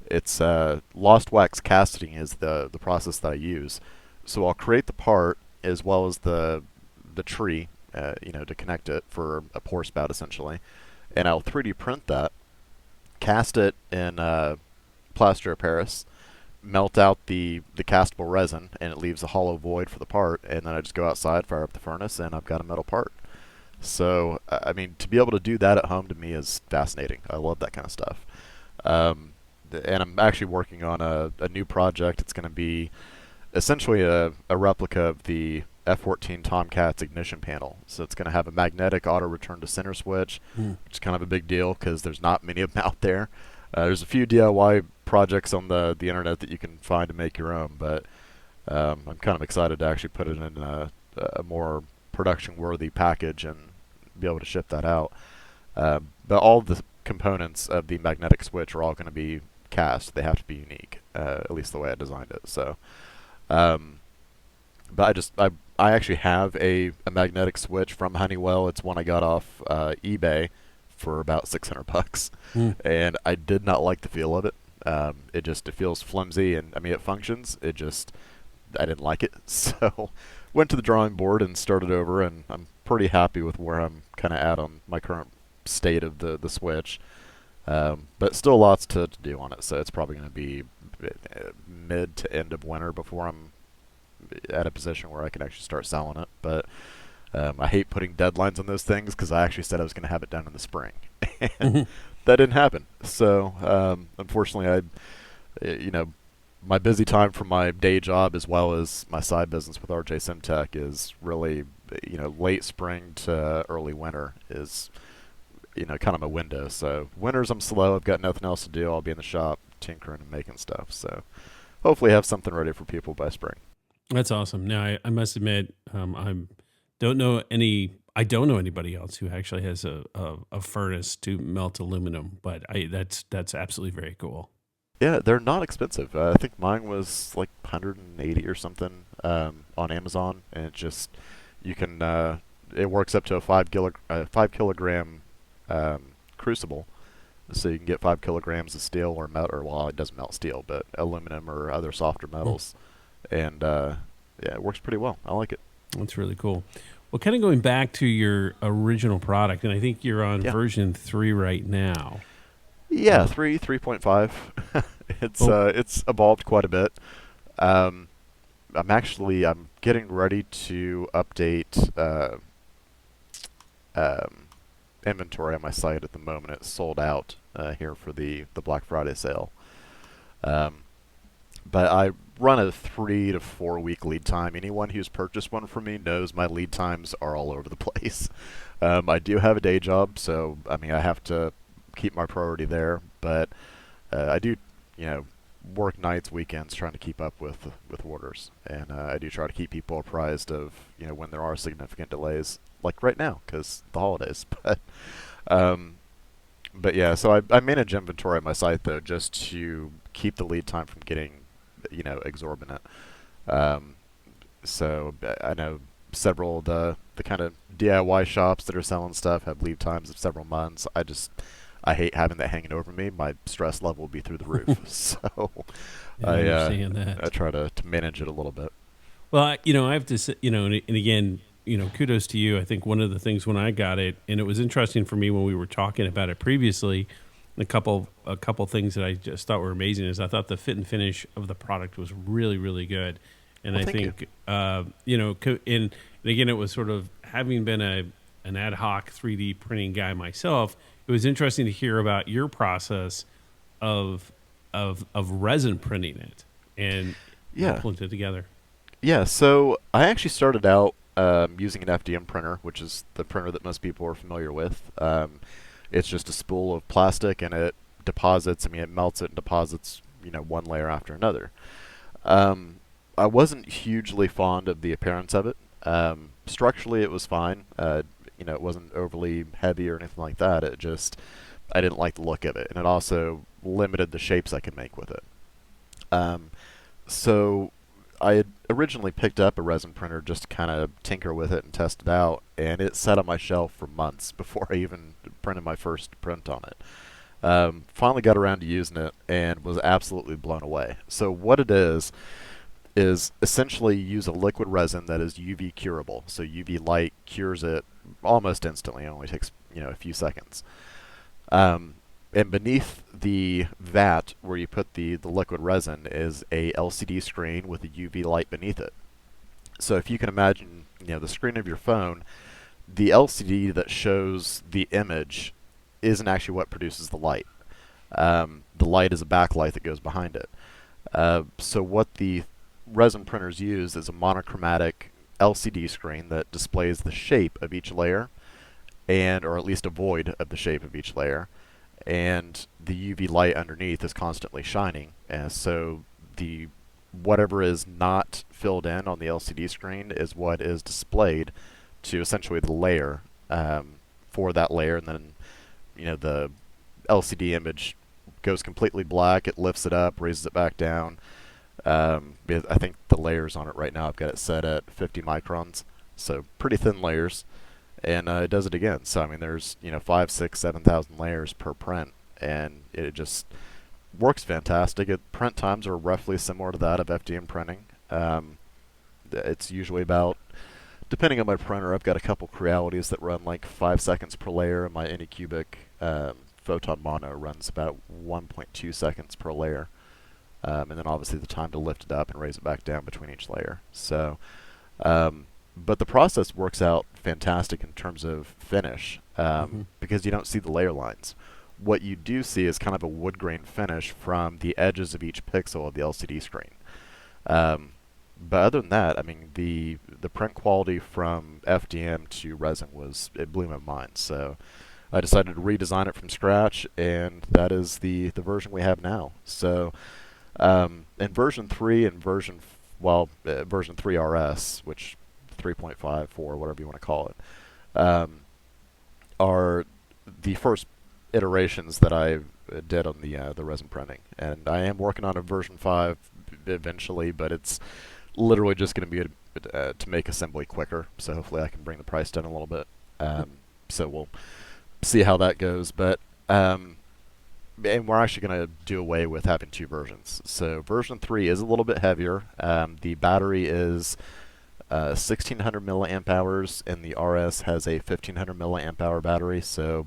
Speaker 10: it's lost wax casting is the process that I use. So I'll create the part as well as the tree, to connect it for a pour spout essentially. And I'll 3D print that, cast it in plaster of Paris, melt out the castable resin, and it leaves a hollow void for the part. And then I just go outside, fire up the furnace, and I've got a metal part. So, I mean, to be able to do that at home to me is fascinating. I love that kind of stuff. And I'm actually working on a new project. It's going to be essentially a replica of the F-14 Tomcat's ignition panel. So it's going to have a magnetic auto return to center switch, which is kind of a big deal because there's not many of them out there. There's a few DIY projects on the internet that you can find to make your own, but I'm kind of excited to actually put it in a more production-worthy package and be able to ship that out. But all the components of the magnetic switch are all going to be cast. They have to be unique, at least the way I designed it. So, but I actually have a magnetic switch from Honeywell. It's one I got off eBay for about $600, and I did not like the feel of it. It feels flimsy, and I mean it functions. I didn't like it, so went to the drawing board and started over, and I'm pretty happy with where I'm kind of at on my current state of the switch. But still lots to do on it, so it's probably going to be mid to end of winter before I'm at a position where I can actually start selling it. But I hate putting deadlines on those things because I actually said I was going to have it done in the spring, and that didn't happen. So unfortunately, my busy time from my day job as well as my side business with RJ Simtech is really, late spring to early winter is, kind of a window. So winters I'm slow. I've got nothing else to do. I'll be in the shop tinkering and making stuff. So hopefully have something ready for people by spring.
Speaker 6: That's awesome. Now I must admit, I don't know anybody else who actually has a furnace to melt aluminum, but that's absolutely very cool.
Speaker 10: Yeah, they're not expensive. I think mine was like 180 or something on Amazon, and you can it works up to a 5 kilogram crucible, so you can get 5 kilograms of steel or metal, well, it doesn't melt steel, but aluminum or other softer metals, and yeah, it works pretty well. I like it. That's
Speaker 6: really cool. Well, kind of going back to your original product, and I think you're on version 3 right now.
Speaker 10: Yeah, 3.5. It's evolved quite a bit. I'm getting ready to update inventory on my site at the moment. It's sold out here for the Black Friday sale. But I run a 3 to 4 week lead time. Anyone who's purchased one from me knows my lead times are all over the place. I do have a day job, so I have to keep my priority there, but I do, work nights, weekends, trying to keep up with orders, and I do try to keep people apprised of, when there are significant delays, like right now, because the holidays. But yeah, so I manage inventory on my site though, just to keep the lead time from getting, exorbitant. So I know several of the kind of DIY shops that are selling stuff have lead times of several months. I hate having that hanging over me. My stress level will be through the roof. So
Speaker 6: I understand that.
Speaker 10: I try to manage it a little bit.
Speaker 6: Well, I have to say, and again, kudos to you. I think one of the things when I got it, and it was interesting for me when we were talking about it previously, a couple things that I just thought were amazing is I thought the fit and finish of the product was really, really good. And I think, and again, it was sort of having been an ad hoc 3D printing guy myself, it was interesting to hear about your process of resin printing it and pulling it together.
Speaker 10: Yeah, so I actually started out using an FDM printer, which is the printer that most people are familiar with. It's just a spool of plastic, and it deposits. It melts it and deposits, one layer after another. I wasn't hugely fond of the appearance of it. Structurally, it was fine. It wasn't overly heavy or anything like that. I didn't like the look of it, and it also limited the shapes I could make with it. So I had originally picked up a resin printer just to kind of tinker with it and test it out, and it sat on my shelf for months before I even printed my first print on it. Finally got around to using it and was absolutely blown away. So what it is essentially use a liquid resin that is UV curable. So UV light cures it almost instantly. It only takes a few seconds. And beneath the vat where you put the liquid resin is a LCD screen with a UV light beneath it. So if you can imagine, the screen of your phone, the LCD that shows the image isn't actually what produces the light. The light is a backlight that goes behind it. So what the resin printers use is a monochromatic LCD screen that displays the shape of each layer, or at least a void of the shape of each layer. And the UV light underneath is constantly shining, and so whatever is not filled in on the LCD screen is what is displayed to essentially the layer for that layer, and then the LCD image goes completely black. It lifts it up, raises it back down. I think the layers on it right now, I've got it set at 50 microns, so pretty thin layers. And it does it again. So I mean, there's 5, 6, 7,000 layers per print, and it just works fantastic. Print times are roughly similar to that of FDM printing. It's usually about, depending on my printer, I've got a couple Crealities that run like 5 seconds per layer, and my Anycubic Photon Mono runs about 1.2 seconds per layer. And then obviously the time to lift it up and raise it back down between each layer. So. But the process works out fantastic in terms of finish because you don't see the layer lines. What you do see is kind of a wood grain finish from the edges of each pixel of the LCD screen. But other than that, I mean, the print quality from FDM to resin it blew my mind. So I decided to redesign it from scratch, and that is the version we have now. So in version 3 and version 3 RS, which 3.5, 4, whatever you want to call it, are the first iterations that I did on the resin printing. And I am working on a version 5 eventually, but it's literally just going to be to make assembly quicker. So hopefully I can bring the price down a little bit. So we'll see how that goes. But and we're actually going to do away with having 2 versions. So version 3 is a little bit heavier. The battery is 1600 milliamp hours, and the RS has a 1500 milliamp hour battery, so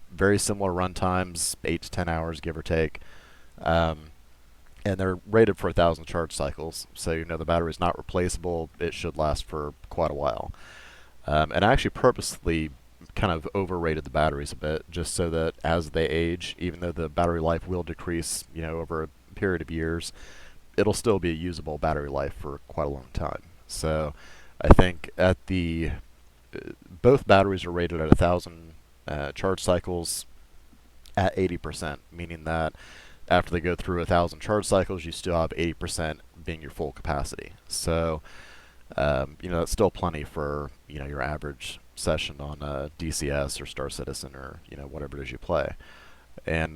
Speaker 10: very similar run times, 8 to 10 hours, give or take. And they're rated for 1,000 charge cycles, so the battery is not replaceable. It should last for quite a while. And I actually purposely kind of overrated the batteries a bit, just so that as they age, even though the battery life will decrease, over a period of years, it'll still be a usable battery life for quite a long time. So I think both batteries are rated at 1,000 charge cycles at 80%, meaning that after they go through 1,000 charge cycles, you still have 80% being your full capacity. So that's still plenty for your average session on DCS or Star Citizen or whatever it is you play. And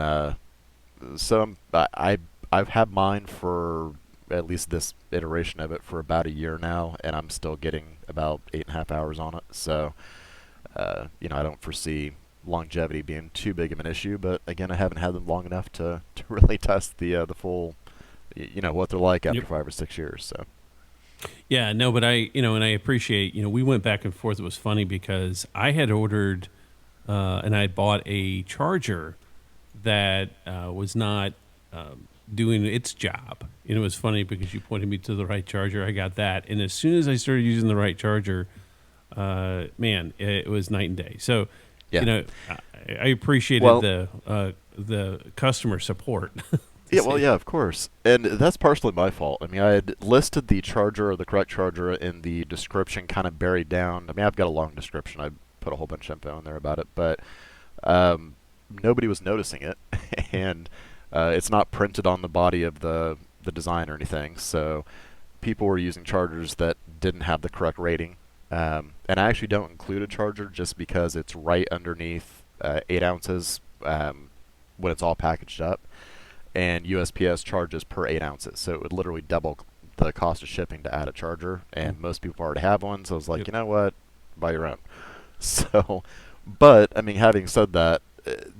Speaker 10: so I've had mine for at least this iteration of it for about a year now, and I'm still getting about 8.5 hours on it. So I don't foresee longevity being too big of an issue, but again, I haven't had them long enough to really test the full what they're like after 5 or 6 years. So
Speaker 6: yeah, no, but I and I appreciate we went back and forth. It was funny because I had ordered and I bought a charger that was not doing its job. And it was funny because you pointed me to the right charger. I got that, and as soon as I started using the right charger, man, it was night and day. So
Speaker 10: yeah.
Speaker 6: I appreciated the customer support.
Speaker 10: Yeah, well, yeah, of course. And that's partially my fault. I mean, I had listed the charger or the correct charger in the description kind of buried down. I mean, I've got a long description. I put a whole bunch of info in there about it, but nobody was noticing it. And it's not printed on the body of the design or anything. So people were using chargers that didn't have the correct rating. And I actually don't include a charger just because it's right underneath 8 ounces when it's all packaged up. And USPS charges per 8 ounces, so it would literally double the cost of shipping to add a charger, and most people already have one. So I was like, you know what, buy your own. So, but I mean, having said that,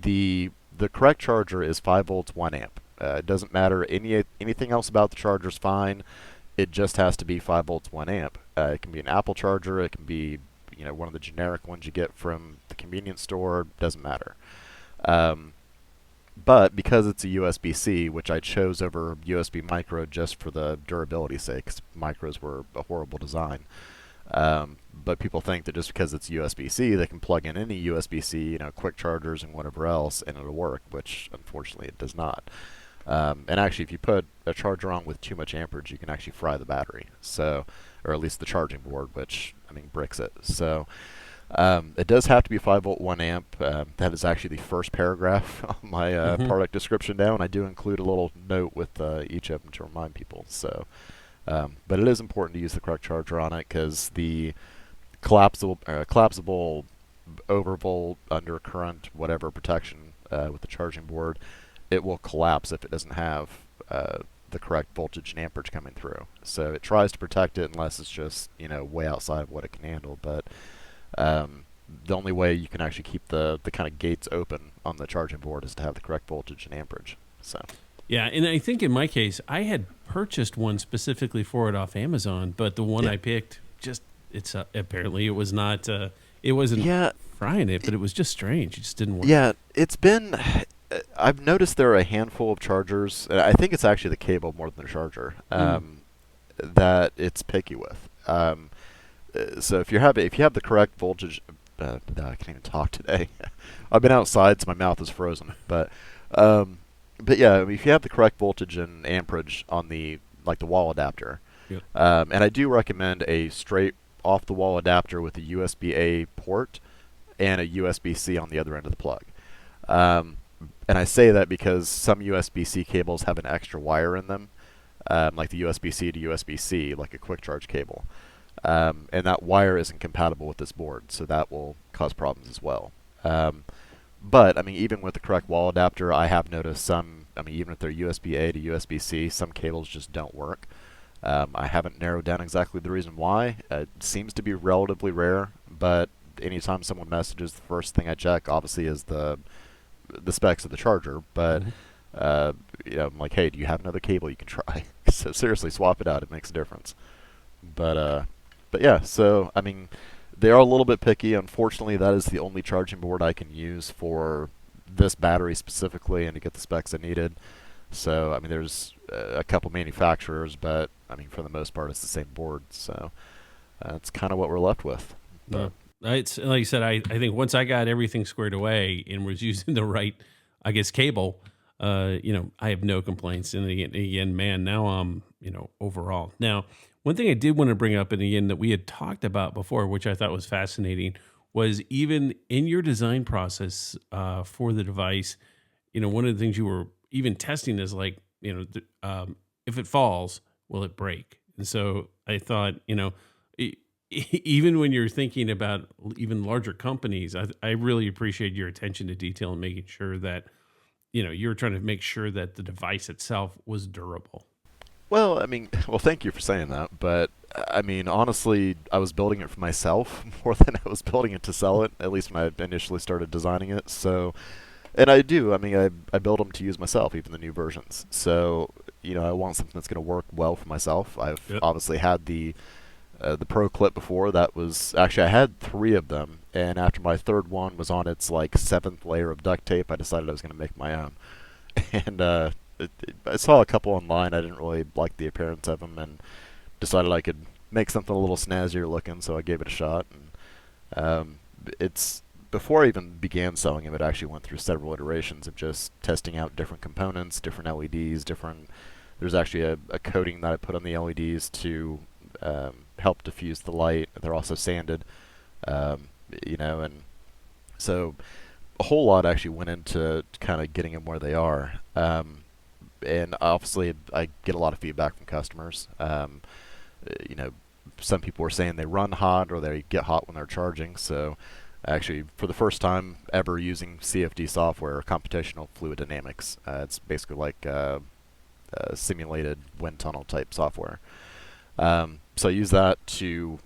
Speaker 10: the correct charger is 5 volts, 1 amp. It doesn't matter anything else about the charger is fine. It just has to be 5 volts, 1 amp. It can be an Apple charger. It can be, you know, one of the generic ones you get from the convenience store. Doesn't matter. But because it's a USB-C, which I chose over USB micro just for the durability sake, 'cause micros were a horrible design. But people think that just because it's USB-C, they can plug in any USB-C, you know, quick chargers and whatever else, and it'll work, which unfortunately it does not. And actually, if you put a charger on with too much amperage, you can actually fry the battery. So, or at least the charging board, which, I mean, bricks it. So, it does have to be 5 volt, 1 amp. That is actually the first paragraph on my product description now, and I do include a little note with each of them to remind people. So, but it is important to use the correct charger on it, because the collapsible overvolt, undercurrent, whatever protection with the charging board, it will collapse if it doesn't have the correct voltage and amperage coming through. So it tries to protect it unless it's just, you know, way outside of what it can handle. But the only way you can actually keep the kind of gates open on the charging board is to have the correct voltage and amperage. So.
Speaker 6: Yeah, and I think in my case, I had purchased one specifically for it off Amazon, but the one I picked, just it's apparently it was not, it wasn't frying it, but it was just strange. It just didn't work.
Speaker 10: Yeah, it's been. I've noticed there are a handful of chargers. I think it's actually the cable more than the charger that it's picky with. So if you have the correct voltage, I can't even talk today. I've been outside, so my mouth is frozen. But yeah, I mean, if you have the correct voltage and amperage on the wall adapter, and I do recommend a straight off the wall adapter with a USB-A port and a USB-C on the other end of the plug. And I say that because some USB-C cables have an extra wire in them, like the USB-C to USB-C, like a quick charge cable. And that wire isn't compatible with this board, so that will cause problems as well. But, I mean, even with the correct wall adapter, I have noticed some, I mean, even if they're USB-A to USB-C, some cables just don't work. I haven't narrowed down exactly the reason why. It seems to be relatively rare, but anytime someone messages, the first thing I check, obviously, is the specs of the charger. But, you know, I'm like, hey, do you have another cable you can try? So seriously, swap it out. It makes a difference. But yeah, so, I mean, they are a little bit picky. Unfortunately, that is the only charging board I can use for this battery specifically and to get the specs I needed. So, I mean, there's a couple manufacturers, but, I mean, for the most part, it's the same board. So, that's kind of what we're left with.
Speaker 6: It's, like you said, I think once I got everything squared away and was using the right, I guess, cable, you know, I have no complaints. And again, man, now I'm, you know, overall. Now, one thing I did want to bring up, and again, that we had talked about before, which I thought was fascinating, was even in your design process for the device, you know, one of the things you were even testing is like, you know, if it falls, will it break? And so I thought, you know, even when you're thinking about even larger companies, I really appreciate your attention to detail and making sure that, you know, you're trying to make sure that the device itself was durable.
Speaker 10: Well, I mean, well, thank you for saying that, but I mean, honestly, I was building it for myself more than I was building it to sell it, at least when I initially started designing it. So, and I do, I mean, I build them to use myself, even the new versions. So, you know, I want something that's going to work well for myself. I've obviously had the Pro Clip before. That was, actually, I had 3 of them, and after my 3rd one was on its, like, 7th layer of duct tape, I decided I was going to make my own. And, I saw a couple online. I didn't really like the appearance of them, and decided I could make something a little snazzier looking, so I gave it a shot. And it's before I even began selling them, it actually went through several iterations of just testing out different components, different LEDs, different. There's actually a coating that I put on the LEDs to help diffuse the light. They're also sanded, you know, and so a whole lot actually went into kind of getting them where they are. And obviously, I get a lot of feedback from customers. You know, some people are saying they run hot or they get hot when they're charging. So, actually, for the first time ever using CFD software, computational fluid dynamics, it's basically like simulated wind tunnel type software. So I use that to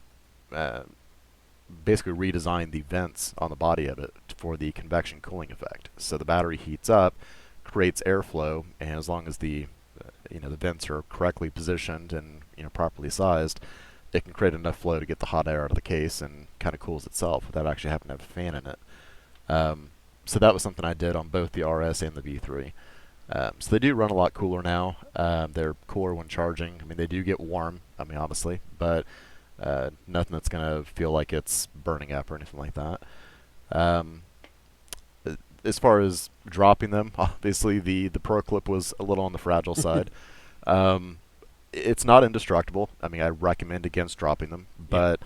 Speaker 10: basically redesign the vents on the body of it for the convection cooling effect. So the battery heats up, creates airflow, and as long as the the vents are correctly positioned and properly sized, it can create enough flow to get the hot air out of the case and kind of cools itself without actually having to have a fan in it. So that was something I did on both the RS and the V3. So they do run a lot cooler now. They're cooler when charging. I mean, they do get warm, obviously, but nothing that's going to feel like it's burning up or anything like that. As far as dropping them, obviously the Pro Clip was a little on the fragile side. It's not indestructible. I mean, I recommend against dropping them, but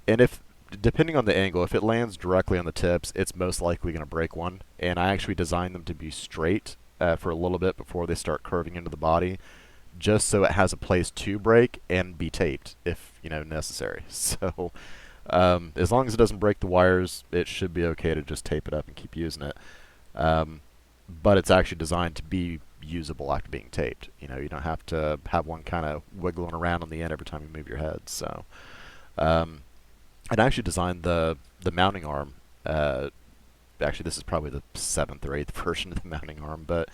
Speaker 10: and if depending on the angle, if it lands directly on the tips, it's most likely going to break one. And I actually designed them to be straight for a little bit before they start curving into the body, just so it has a place to break and be taped if necessary. So as long as it doesn't break the wires, it should be okay to just tape it up and keep using it. But it's actually designed to be usable after being taped. You don't have to have one kind of wiggling around on the end every time you move your head. So I actually designed the mounting arm. Actually, this is probably the 7th or 8th version of the mounting arm, but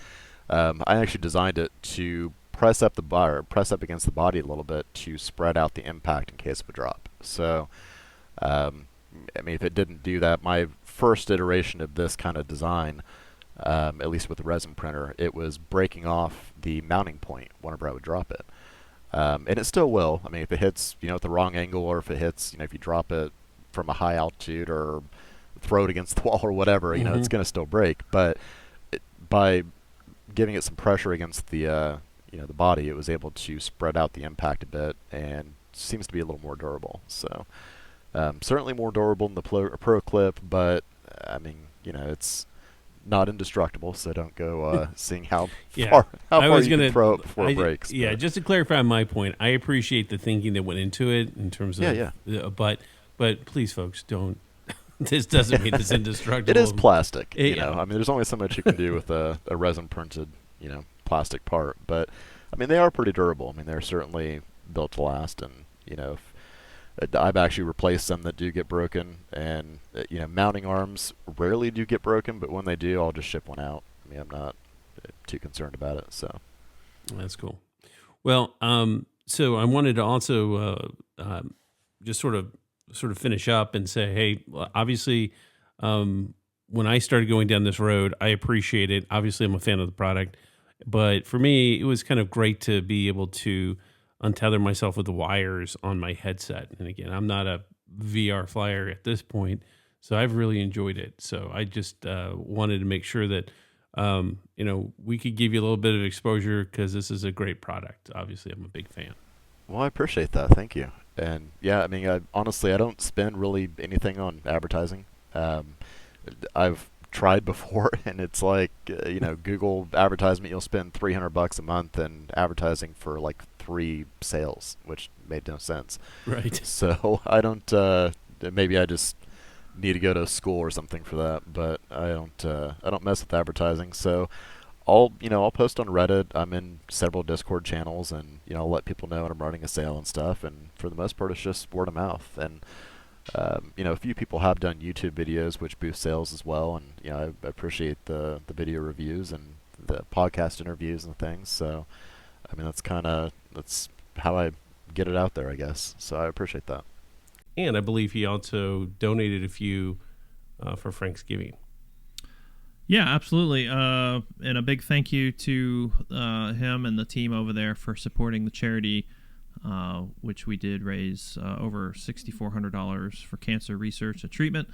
Speaker 10: I actually designed it to press up against the body a little bit to spread out the impact in case of a drop. So, if it didn't do that, my first iteration of this kind of design, at least with the resin printer, it was breaking off the mounting point whenever I would drop it. And it still will. If it hits, at the wrong angle, or if it hits, if you drop it from a high altitude or throw it against the wall or whatever, it's going to still break. But by giving it some pressure against the the body, it was able to spread out the impact a bit and seems to be a little more durable. So certainly more durable than the Pro Clip, but it's not indestructible, so don't go seeing how far you can throw it before it breaks.
Speaker 6: Yeah, just to clarify my point, I appreciate the thinking that went into it in terms of but please, folks, don't. This doesn't mean it's indestructible.
Speaker 10: It is plastic. There's only so much you can do with a resin printed plastic part, but they are pretty durable. They're certainly built to last, and I've actually replaced some that do get broken, and mounting arms rarely do get broken, but when they do, I'll just ship one out. I'm not too concerned about it. So
Speaker 6: that's cool. Well, so I wanted to also just sort of finish up and say, hey, obviously, when I started going down this road, I appreciate it. Obviously, I'm a fan of the product, but for me, it was kind of great to be able to untether myself with the wires on my headset. And again, I'm not a VR flyer at this point, so I've really enjoyed it. So I just wanted to make sure that we could give you a little bit of exposure, because this is a great product. Obviously, I'm a big fan.
Speaker 10: Well, I appreciate that. Thank you. And yeah, honestly, I don't spend really anything on advertising. I've tried before, and it's like Google advertisement, you'll spend $300 a month in advertising for like 3 sales, which made no sense.
Speaker 6: Right.
Speaker 10: So I don't. Maybe I just need to go to school or something for that, but I don't mess with advertising. So I'll post on Reddit. I'm in several Discord channels, and I'll let people know when I'm running a sale and stuff. And for the most part, it's just word of mouth. And a few people have done YouTube videos, which boost sales as well. And I appreciate the video reviews and the podcast interviews and things. So that's how I get it out there, I guess. So I appreciate that.
Speaker 6: And I believe he also donated a few for Frank's Giving.
Speaker 1: Yeah, absolutely. And a big thank you to him and the team over there for supporting the charity, which we did raise over $6,400 for cancer research and treatment.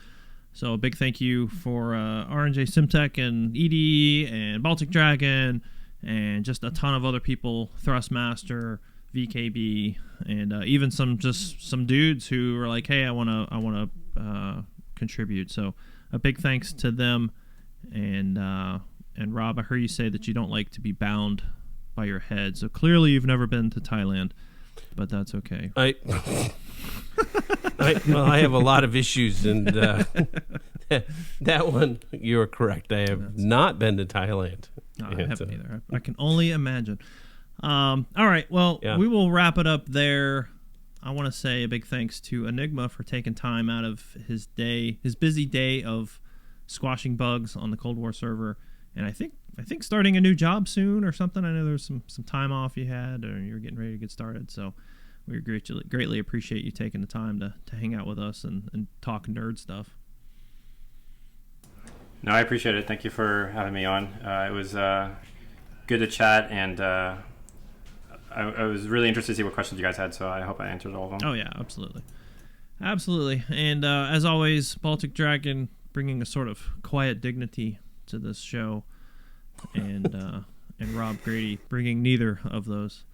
Speaker 1: So a big thank you for R&J Simtech and EDE and Baltic Dragon and just a ton of other people, Thrustmaster, VKB, and even some dudes who were like, hey, I want to contribute. So a big thanks to them. And Rob, I heard you say that you don't like to be bound by your head. So clearly you've never been to Thailand, but that's okay.
Speaker 6: I have a lot of issues, and that one, you're correct. I have not been to Thailand.
Speaker 1: No, I haven't either. I can only imagine. All right. Well,
Speaker 6: Yeah.
Speaker 1: we will wrap it up there. I want to say a big thanks to Enigma for taking time out of his busy day of squashing bugs on the Cold War server. And I think starting a new job soon or something. I know there's some time off you had, or you're getting ready to get started. So we greatly appreciate you taking the time to hang out with us and talk nerd stuff.
Speaker 2: No, I appreciate it. Thank you for having me on. It was good to chat, and I was really interested to see what questions you guys had, so I hope I answered all of them.
Speaker 1: Oh, yeah, absolutely. Absolutely. And as always, Baltic Dragon bringing a sort of quiet dignity to this show, and Rob Grady bringing neither of those.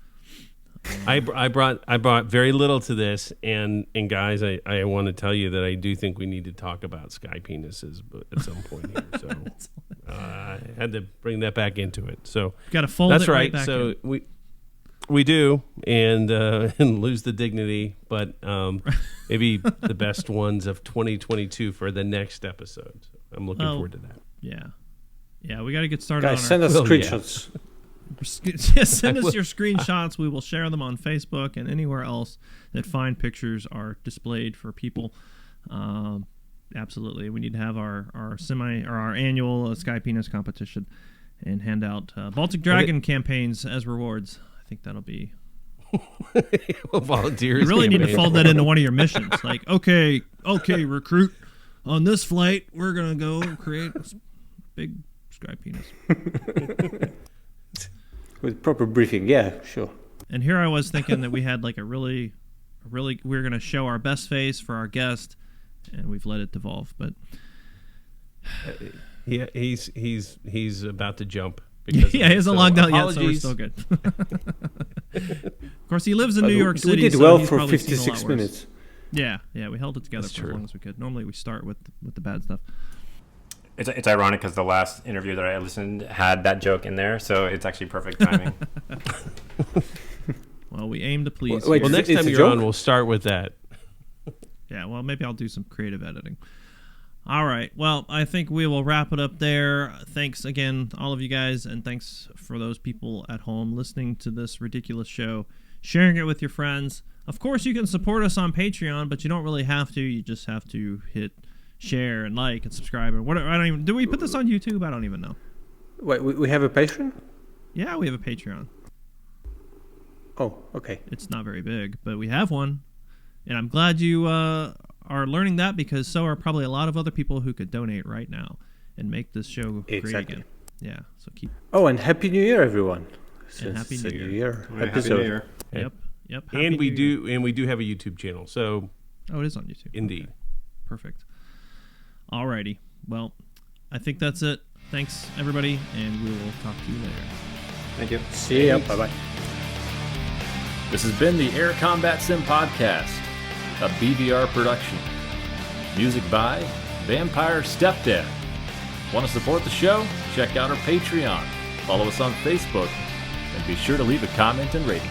Speaker 6: I brought very little to this, and guys, I want to tell you that I do think we need to talk about sky penises at some point here. So I had to bring that back into it. So
Speaker 1: got to fold
Speaker 6: that's
Speaker 1: it right
Speaker 6: right.
Speaker 1: back
Speaker 6: So
Speaker 1: in.
Speaker 6: we do, and lose the dignity, but maybe the best ones of 2022 for the next episode. So I'm looking forward to that.
Speaker 1: Yeah, we got to get started.
Speaker 7: Guys,
Speaker 1: on
Speaker 7: send us screenshots.
Speaker 1: Send us your screenshots. We will share them on Facebook and anywhere else that fine pictures are displayed for people. Absolutely, we need to have our annual Sky Penis competition and hand out Baltic Dragon campaigns as rewards. I think that'll be.
Speaker 6: Volunteers.
Speaker 1: You really need to fold that into one of your missions. Like, okay, recruit. On this flight, we're gonna go create a big Sky Penis.
Speaker 7: With proper briefing, yeah, sure.
Speaker 1: And here I was thinking that we had like a really, we were going to show our best face for our guest, and we've let it devolve. But
Speaker 6: yeah, he's about to jump. Because
Speaker 1: he hasn't logged out yet, so we're
Speaker 6: apologies.
Speaker 1: still good. Of course, he lives in New York City.
Speaker 7: We did
Speaker 1: so
Speaker 7: well
Speaker 1: he's
Speaker 7: for
Speaker 1: probably seen a
Speaker 7: 56
Speaker 1: lot worse.
Speaker 7: minutes.
Speaker 1: Yeah, we held it together
Speaker 6: That's
Speaker 1: for
Speaker 6: true.
Speaker 1: as long as we could. Normally, we start with the bad stuff.
Speaker 2: It's ironic because the last interview that I listened had that joke in there, so it's actually perfect timing.
Speaker 1: Well, we aim to please.
Speaker 7: Wait,
Speaker 1: here.
Speaker 6: Well, next
Speaker 7: It's
Speaker 6: time
Speaker 7: a
Speaker 6: you're
Speaker 7: joke?
Speaker 6: on, we'll start with that.
Speaker 1: Yeah, well, maybe I'll do some creative editing. All right. Well, I think we will wrap it up there. Thanks again, all of you guys, and thanks for those people at home listening to this ridiculous show, sharing it with your friends. Of course, you can support us on Patreon, but you don't really have to. You just have to hit share and like and subscribe and whatever. I don't even. Do we put this on YouTube? I don't even know.
Speaker 7: Wait, we have a Patreon?
Speaker 1: Yeah, we have a Patreon.
Speaker 7: Oh, okay.
Speaker 1: It's not very big, but we have one, and I'm glad you are learning that, because so are probably a lot of other people who could donate right now and make this show great
Speaker 7: Exactly.
Speaker 1: again. Yeah, so keep.
Speaker 7: Oh, and Happy New Year, everyone!
Speaker 1: And Happy
Speaker 7: It's
Speaker 1: New
Speaker 7: a
Speaker 1: Year.
Speaker 2: Happy New Year.
Speaker 1: Yep. Happy
Speaker 6: And we
Speaker 1: New Year.
Speaker 6: do have a YouTube channel. So
Speaker 1: Oh, it is on YouTube.
Speaker 6: indeed.
Speaker 1: Okay. Perfect. Alrighty. Well, I think that's it. Thanks, everybody, and we will talk to you later.
Speaker 2: Thank you.
Speaker 7: See ya. Bye-bye.
Speaker 11: This has been the Air Combat Sim Podcast, a BVR production. Music by Vampire Stepdad. Want to support the show? Check out our Patreon. Follow us on Facebook. And be sure to leave a comment and rating.